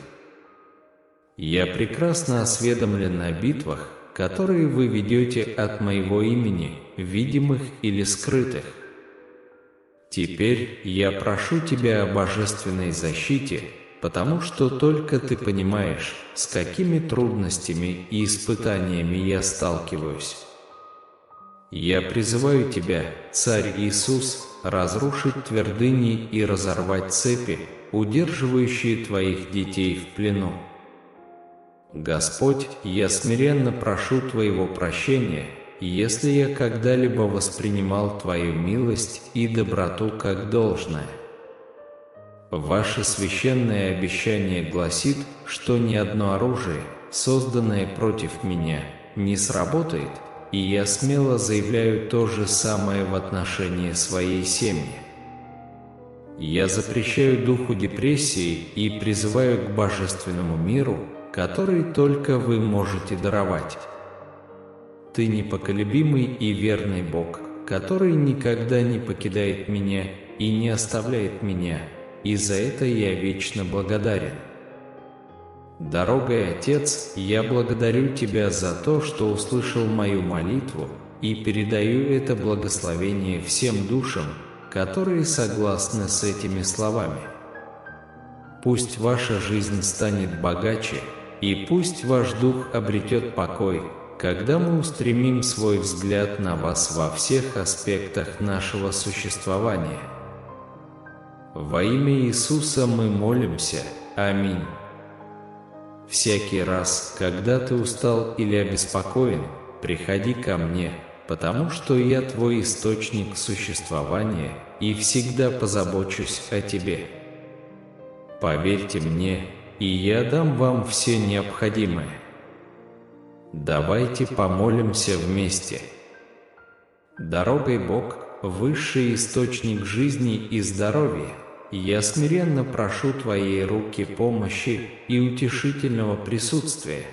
Speaker 1: Я прекрасно осведомлен о битвах, которые Вы ведете от моего имени, видимых или скрытых. Теперь я прошу Тебя о божественной защите, потому что только Ты понимаешь, с какими трудностями и испытаниями я сталкиваюсь. Я призываю Тебя, Царь Иисус, разрушить твердыни и разорвать цепи, удерживающие Твоих детей в плену. Господь, я смиренно прошу Твоего прощения, если я когда-либо воспринимал Твою милость и доброту как должное. Ваше священное обещание гласит, что ни одно оружие, созданное против меня, не сработает, и я смело заявляю то же самое в отношении своей семьи. Я запрещаю духу депрессии и призываю к божественному миру, который только Вы можете даровать. Ты непоколебимый и верный Бог, который никогда не покидает меня и не оставляет меня, и за это я вечно благодарен. Дорогой Отец, я благодарю Тебя за то, что услышал мою молитву, и передаю это благословение всем душам, которые согласны с этими словами. Пусть ваша жизнь станет богаче, и пусть ваш дух обретет покой, когда мы устремим свой взгляд на вас во всех аспектах нашего существования. Во имя Иисуса мы молимся. Аминь. Всякий раз, когда ты устал или обеспокоен, приходи ко мне, потому что я твой источник существования и всегда позабочусь о тебе. Поверьте мне, и я дам вам все необходимое. Давайте помолимся вместе. Дорогой Бог, высший источник жизни и здоровья, я смиренно прошу Твоей руки помощи и утешительного присутствия.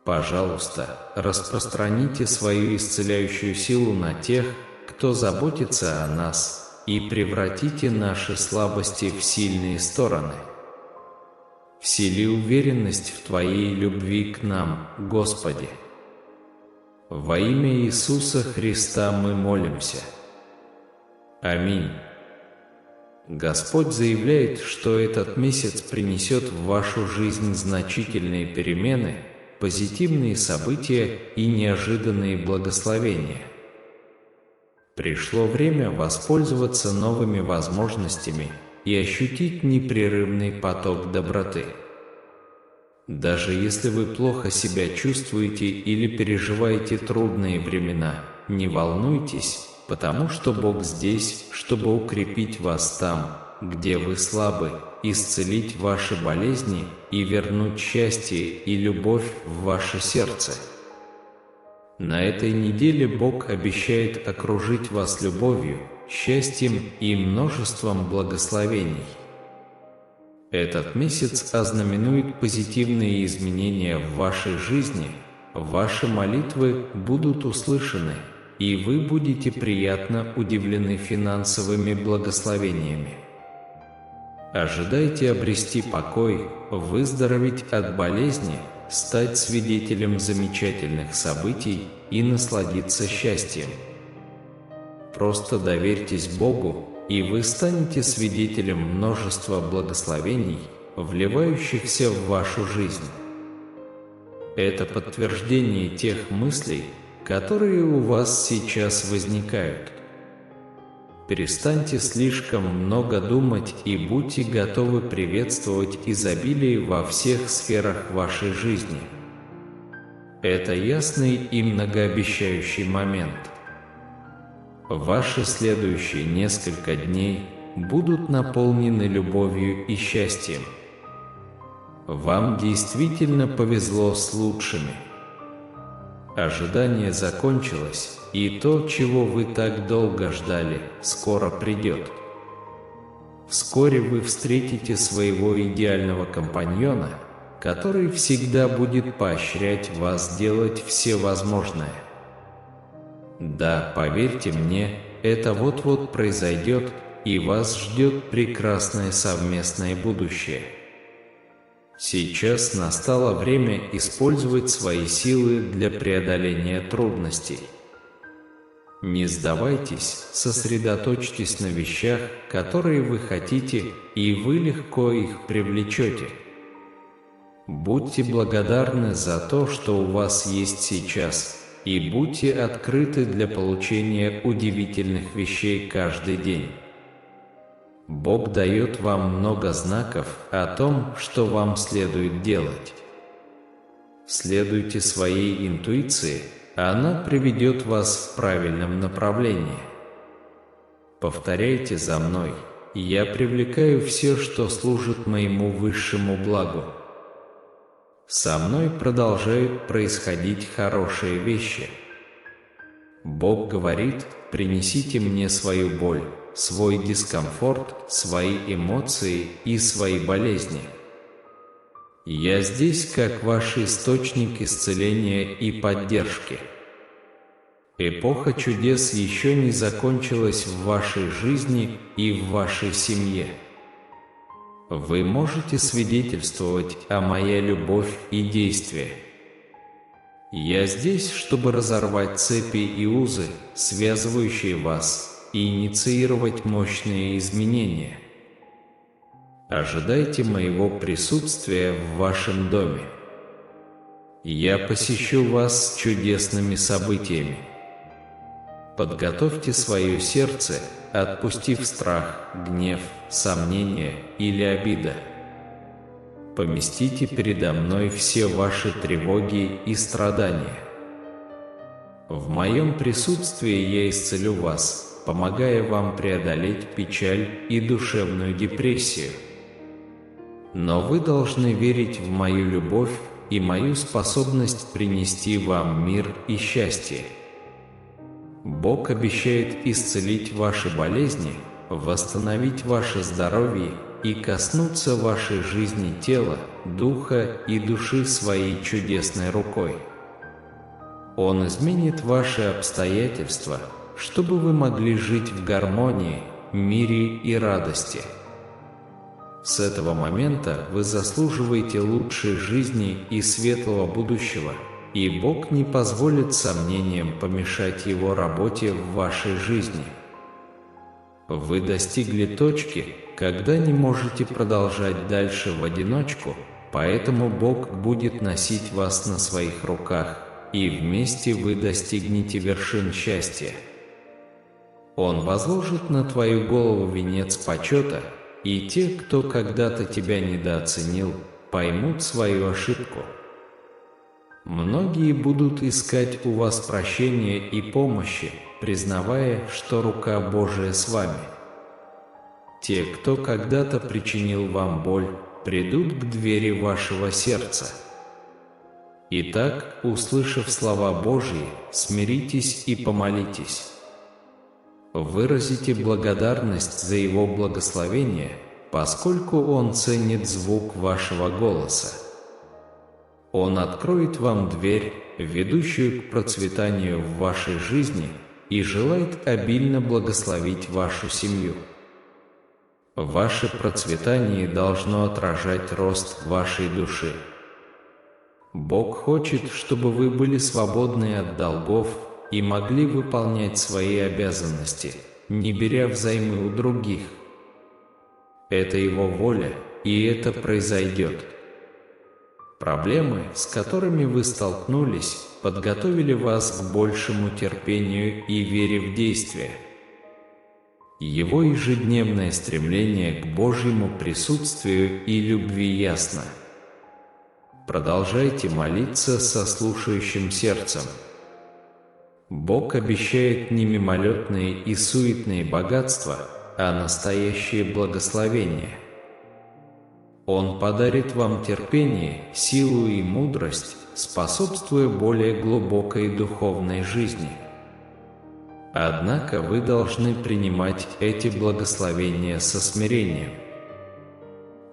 Speaker 1: Пожалуйста, распространите свою исцеляющую силу на тех, кто заботится о нас, и превратите наши слабости в сильные стороны. Всели уверенность в Твоей любви к нам, Господи. Во имя Иисуса Христа мы молимся. Аминь. Господь заявляет, что этот месяц принесет в вашу жизнь значительные перемены, позитивные события и неожиданные благословения. Пришло время воспользоваться новыми возможностями и ощутить непрерывный поток доброты. Даже если вы плохо себя чувствуете или переживаете трудные времена, не волнуйтесь, потому что Бог здесь, чтобы укрепить вас там, где вы слабы, исцелить ваши болезни и вернуть счастье и любовь в ваше сердце. На этой неделе Бог обещает окружить вас любовью, счастьем и множеством благословений. Этот месяц ознаменует позитивные изменения в вашей жизни, ваши молитвы будут услышаны, и вы будете приятно удивлены финансовыми благословениями. Ожидайте обрести покой, выздороветь от болезни, стать свидетелем замечательных событий и насладиться счастьем. Просто доверьтесь Богу, и вы станете свидетелем множества благословений, вливающихся в вашу жизнь. Это подтверждение тех мыслей, которые у вас сейчас возникают. Перестаньте слишком много думать и будьте готовы приветствовать изобилие во всех сферах вашей жизни. Это ясный и многообещающий момент. Ваши следующие несколько дней будут наполнены любовью и счастьем. Вам действительно повезло с лучшими. Ожидание закончилось, и то, чего вы так долго ждали, скоро придет. Вскоре вы встретите своего идеального компаньона, который всегда будет поощрять вас делать все возможное. Да, поверьте мне, это вот-вот произойдет, и вас ждет прекрасное совместное будущее. Сейчас настало время использовать свои силы для преодоления трудностей. Не сдавайтесь, сосредоточьтесь на вещах, которые вы хотите, и вы легко их привлечете. Будьте благодарны за то, что у вас есть сейчас, и будьте открыты для получения удивительных вещей каждый день. Бог дает вам много знаков о том, что вам следует делать. Следуйте своей интуиции, она приведет вас в правильном направлении. Повторяйте за мной: «Я привлекаю все, что служит моему высшему благу». Со мной продолжают происходить хорошие вещи. Бог говорит: «Принесите мне свою боль, свой дискомфорт, свои эмоции и свои болезни. Я здесь как ваш источник исцеления и поддержки». Эпоха чудес еще не закончилась в вашей жизни и в вашей семье. Вы можете свидетельствовать о моей любовь и действии. Я здесь, чтобы разорвать цепи и узы, связывающие вас, и инициировать мощные изменения. Ожидайте моего присутствия в вашем доме. Я посещу вас чудесными событиями. Подготовьте свое сердце, отпустив страх, гнев, сомнения или обида. Поместите передо мной все ваши тревоги и страдания. В моем присутствии я исцелю вас, помогая вам преодолеть печаль и душевную депрессию. Но вы должны верить в мою любовь и мою способность принести вам мир и счастье. Бог обещает исцелить ваши болезни, восстановить ваше здоровье и коснуться вашей жизни тела, духа и души своей чудесной рукой. Он изменит ваши обстоятельства, чтобы вы могли жить в гармонии, мире и радости. С этого момента вы заслуживаете лучшей жизни и светлого будущего, и Бог не позволит сомнениям помешать Его работе в вашей жизни. Вы достигли точки, когда не можете продолжать дальше в одиночку, поэтому Бог будет носить вас на своих руках, и вместе вы достигнете вершин счастья. Он возложит на твою голову венец почета, и те, кто когда-то тебя недооценил, поймут свою ошибку. Многие будут искать у вас прощения и помощи, признавая, что рука Божия с вами. Те, кто когда-то причинил вам боль, придут к двери вашего сердца. Итак, услышав слова Божьи, смиритесь и помолитесь. Выразите благодарность за Его благословение, поскольку Он ценит звук вашего голоса. Он откроет вам дверь, ведущую к процветанию в вашей жизни, и желает обильно благословить вашу семью. Ваше процветание должно отражать рост вашей души. Бог хочет, чтобы вы были свободны от долгов и могли выполнять свои обязанности, не беря взаймы у других. Это Его воля, и это произойдет. Проблемы, с которыми вы столкнулись, подготовили вас к большему терпению и вере в действие. Его ежедневное стремление к Божьему присутствию и любви ясно. Продолжайте молиться со слушающим сердцем. Бог обещает не мимолетные и суетные богатства, а настоящее благословение. Он подарит вам терпение, силу и мудрость, способствуя более глубокой духовной жизни. Однако вы должны принимать эти благословения со смирением.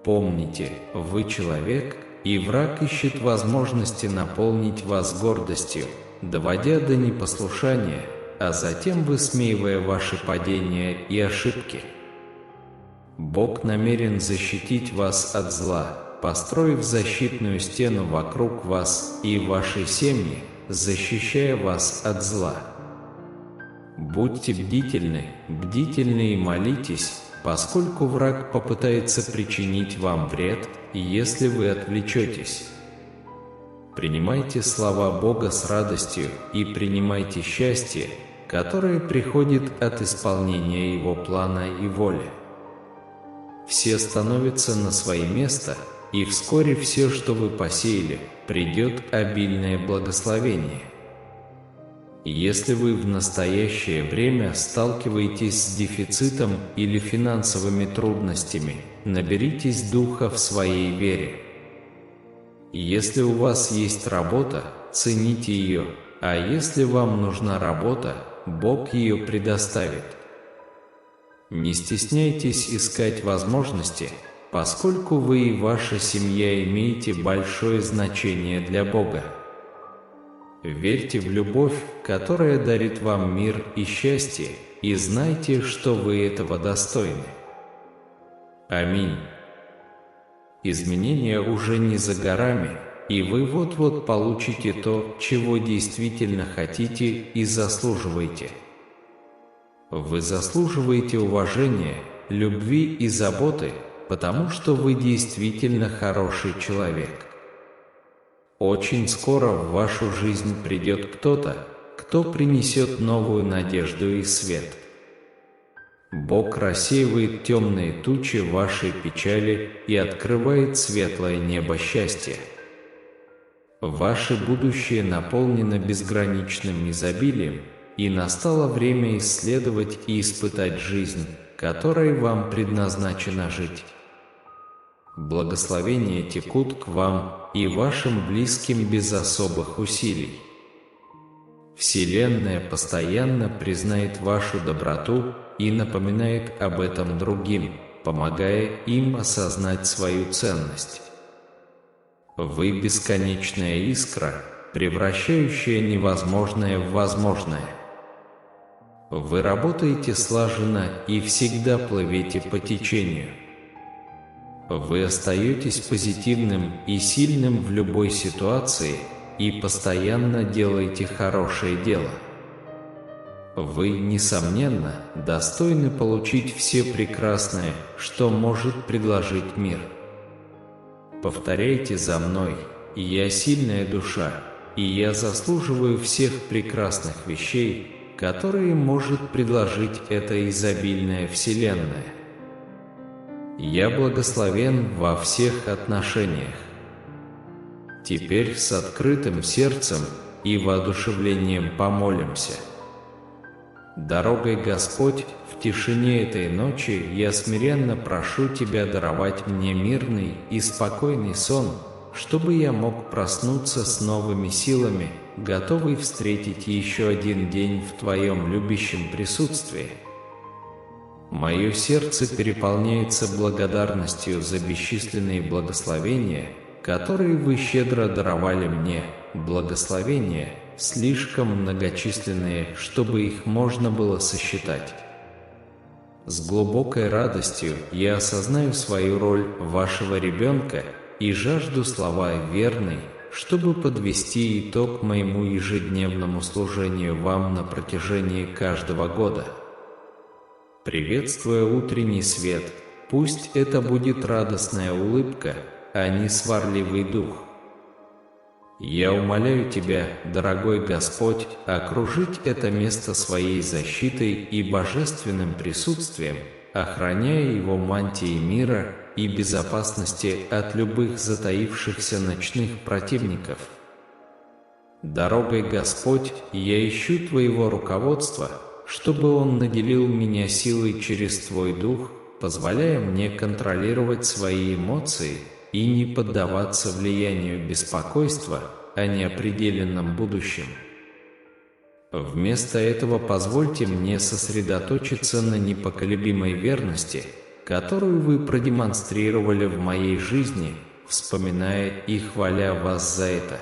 Speaker 1: Помните, вы человек, и враг ищет возможности наполнить вас гордостью, доводя до непослушания, а затем высмеивая ваши падения и ошибки. Бог намерен защитить вас от зла, построив защитную стену вокруг вас и вашей семьи, защищая вас от зла. Будьте бдительны и молитесь, поскольку враг попытается причинить вам вред, если вы отвлечетесь. Принимайте слова Бога с радостью и принимайте счастье, которое приходит от исполнения Его плана и воли. Все становятся на свои места, и вскоре все, что вы посеяли, придет обильное благословение. Если вы в настоящее время сталкиваетесь с дефицитом или финансовыми трудностями, наберитесь духа в своей вере. Если у вас есть работа, цените ее, а если вам нужна работа, Бог ее предоставит. Не стесняйтесь искать возможности, поскольку вы и ваша семья имеете большое значение для Бога. Верьте в любовь, которая дарит вам мир и счастье, и знайте, что вы этого достойны. Аминь. Изменения уже не за горами, и вы вот-вот получите то, чего действительно хотите и заслуживаете. Вы заслуживаете уважения, любви и заботы, потому что вы действительно хороший человек. Очень скоро в вашу жизнь придет кто-то, кто принесет новую надежду и свет. Бог рассеивает темные тучи вашей печали и открывает светлое небо счастья. Ваше будущее наполнено безграничным изобилием, и настало время исследовать и испытать жизнь, которой вам предназначено жить. Благословения текут к вам и вашим близким без особых усилий. Вселенная постоянно признает вашу доброту и напоминает об этом другим, помогая им осознать свою ценность. Вы бесконечная искра, превращающая невозможное в возможное. Вы работаете слаженно и всегда плывете по течению. Вы остаетесь позитивным и сильным в любой ситуации и постоянно делаете хорошее дело. Вы, несомненно, достойны получить все прекрасное, что может предложить мир. Повторяйте за мной: «Я сильная душа, и я заслуживаю всех прекрасных вещей, которые может предложить эта изобильная Вселенная. Я благословен во всех отношениях». Теперь с открытым сердцем и воодушевлением помолимся. Дорогой Господь, в тишине этой ночи я смиренно прошу Тебя даровать мне мирный и спокойный сон, чтобы я мог проснуться с новыми силами, готовый встретить еще один день в Твоем любящем присутствии. Мое сердце переполняется благодарностью за бесчисленные благословения, которые Вы щедро даровали мне, благословения, слишком многочисленные, чтобы их можно было сосчитать. С глубокой радостью я осознаю свою роль вашего ребенка и жажду слова верной, чтобы подвести итог моему ежедневному служению вам на протяжении каждого года. Приветствуя утренний свет, пусть это будет радостная улыбка, а не сварливый дух. Я умоляю Тебя, дорогой Господь, окружить это место своей защитой и божественным присутствием, охраняя его мантией мира и безопасности от любых затаившихся ночных противников. Дорогой Господь, я ищу Твоего руководства, чтобы Он наделил меня силой через Твой Дух, позволяя мне контролировать свои эмоции и не поддаваться влиянию беспокойства о неопределенном будущем. Вместо этого позвольте мне сосредоточиться на непоколебимой верности, которую Вы продемонстрировали в моей жизни, вспоминая и хваля Вас за это.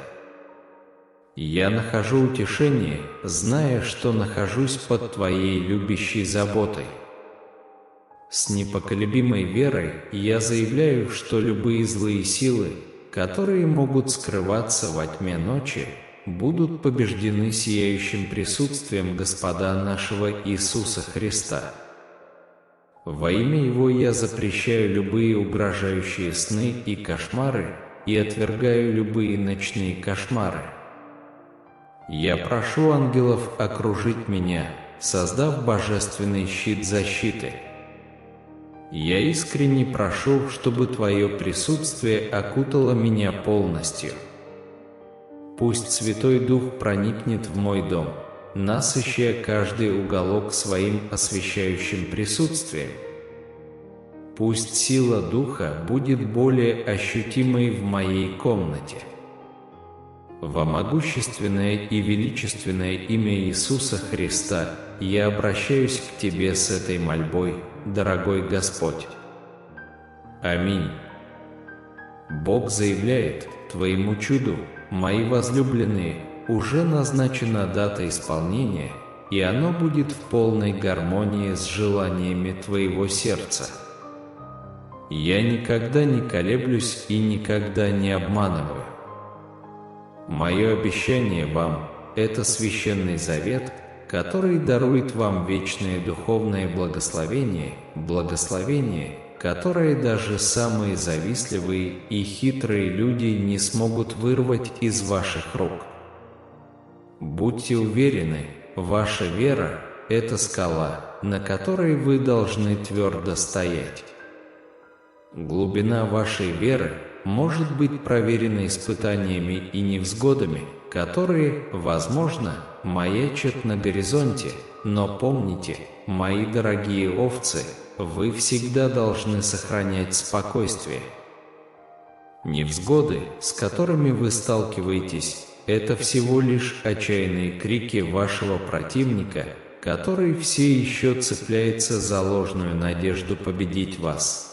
Speaker 1: Я нахожу утешение, зная, что нахожусь под Твоей любящей заботой. С непоколебимой верой я заявляю, что любые злые силы, которые могут скрываться во тьме ночи, будут побеждены сияющим присутствием Господа нашего Иисуса Христа. Во имя Его я запрещаю любые угрожающие сны и кошмары и отвергаю любые ночные кошмары. Я прошу ангелов окружить меня, создав божественный щит защиты. Я искренне прошу, чтобы Твое присутствие окутало меня полностью. Пусть Святой Дух проникнет в мой дом, насыщая каждый уголок своим освещающим присутствием. Пусть сила Духа будет более ощутимой в моей комнате. Во могущественное и величественное имя Иисуса Христа я обращаюсь к Тебе с этой мольбой, дорогой Господь. Аминь. Бог заявляет: Твоему чуду, мои возлюбленные, уже назначена дата исполнения, и оно будет в полной гармонии с желаниями твоего сердца. Я никогда не колеблюсь и никогда не обманываю. Мое обещание вам – это священный завет, который дарует вам вечное духовное благословение, которое даже самые завистливые и хитрые люди не смогут вырвать из ваших рук. Будьте уверены, ваша вера – это скала, на которой вы должны твердо стоять. Глубина вашей веры может быть проверена испытаниями и невзгодами, которые, возможно, маячат на горизонте, но помните, мои дорогие овцы, вы всегда должны сохранять спокойствие. Невзгоды, с которыми вы сталкиваетесь, это всего лишь отчаянные крики вашего противника, который все еще цепляется за ложную надежду победить вас.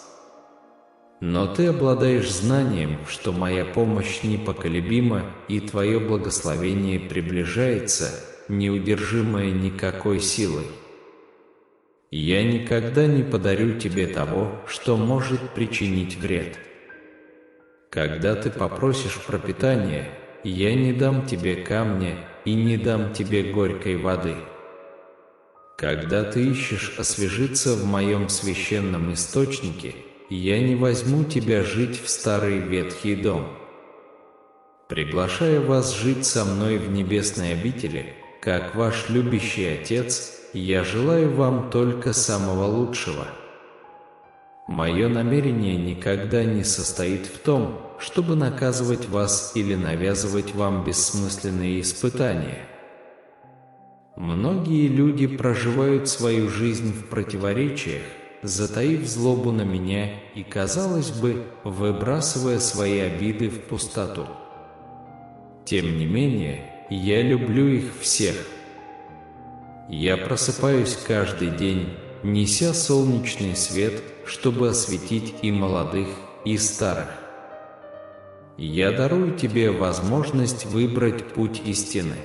Speaker 1: Но ты обладаешь знанием, что моя помощь непоколебима, и твое благословение приближается, неудержимое никакой силой. Я никогда не подарю тебе того, что может причинить вред. Когда ты попросишь пропитания, я не дам тебе камня и не дам тебе горькой воды. Когда ты ищешь освежиться в моем священном источнике, я не возьму тебя жить в старый ветхий дом. Приглашая вас жить со мной в небесной обители, как ваш любящий Отец, я желаю вам только самого лучшего. Мое намерение никогда не состоит в том, чтобы наказывать вас или навязывать вам бессмысленные испытания. Многие люди проживают свою жизнь в противоречиях, затаив злобу на меня и, казалось бы, выбрасывая свои обиды в пустоту. Тем не менее, я люблю их всех. Я просыпаюсь каждый день, неся солнечный свет, чтобы осветить и молодых, и старых. Я дарую тебе возможность выбрать путь истины.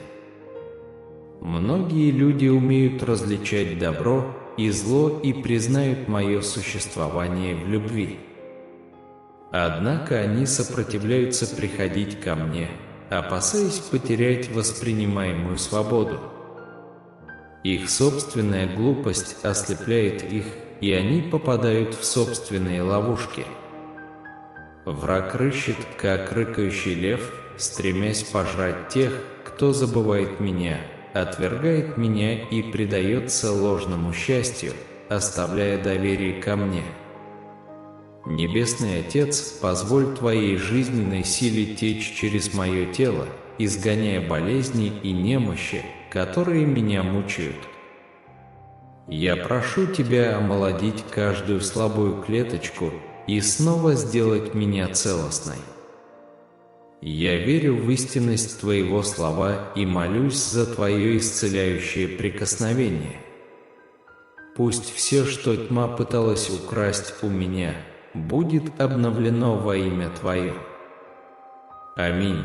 Speaker 1: Многие люди умеют различать добро и зло и признают мое существование в любви. Однако они сопротивляются приходить ко мне, опасаясь потерять воспринимаемую свободу. Их собственная глупость ослепляет их, и они попадают в собственные ловушки. Враг рыщет, как рыкающий лев, стремясь пожрать тех, кто забывает меня, отвергает меня и предается ложному счастью, оставляя доверие ко мне. Небесный Отец, позволь Твоей жизненной силе течь через мое тело, изгоняя болезни и немощи, которые меня мучают. Я прошу Тебя омолодить каждую слабую клеточку и снова сделать меня целостной. Я верю в истинность Твоего слова и молюсь за Твое исцеляющее прикосновение. Пусть все, что тьма пыталась украсть у меня, будет обновлено во имя Твое. Аминь.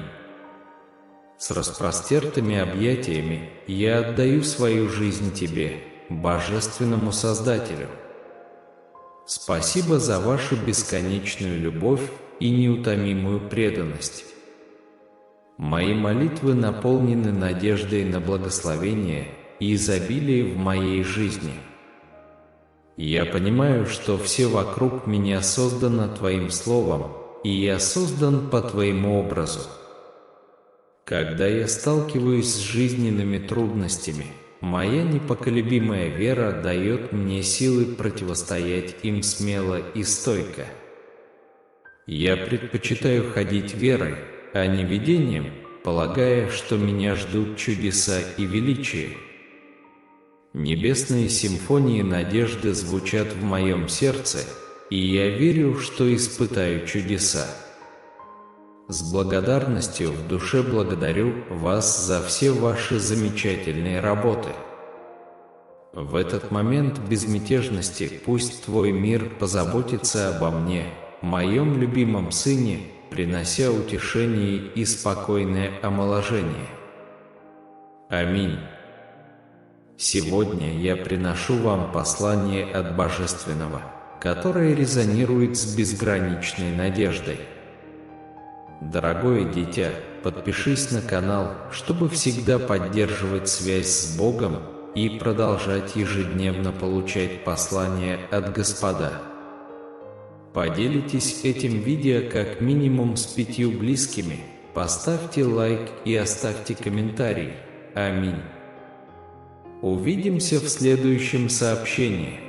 Speaker 1: С распростертыми объятиями я отдаю свою жизнь Тебе, Божественному Создателю. Спасибо за Вашу бесконечную любовь и неутомимую преданность. Мои молитвы наполнены надеждой на благословение и изобилие в моей жизни. Я понимаю, что все вокруг меня создано Твоим Словом, и я создан по Твоему образу. Когда я сталкиваюсь с жизненными трудностями, моя непоколебимая вера дает мне силы противостоять им смело и стойко. Я предпочитаю ходить верой, а не видением, полагая, что меня ждут чудеса и величие. Небесные симфонии надежды звучат в моем сердце, и я верю, что испытаю чудеса. С благодарностью в душе благодарю вас за все ваши замечательные работы. В этот момент безмятежности пусть Твой мир позаботится обо мне, моем любимом сыне, принося утешение и спокойное омоложение. Аминь. Сегодня я приношу вам послание от Божественного, которое резонирует с безграничной надеждой. Дорогое дитя, подпишись на канал, чтобы всегда поддерживать связь с Богом и продолжать ежедневно получать послания от Господа. Поделитесь этим видео как минимум с 5 близкими, поставьте лайк и оставьте комментарий. Аминь. Увидимся в следующем сообщении.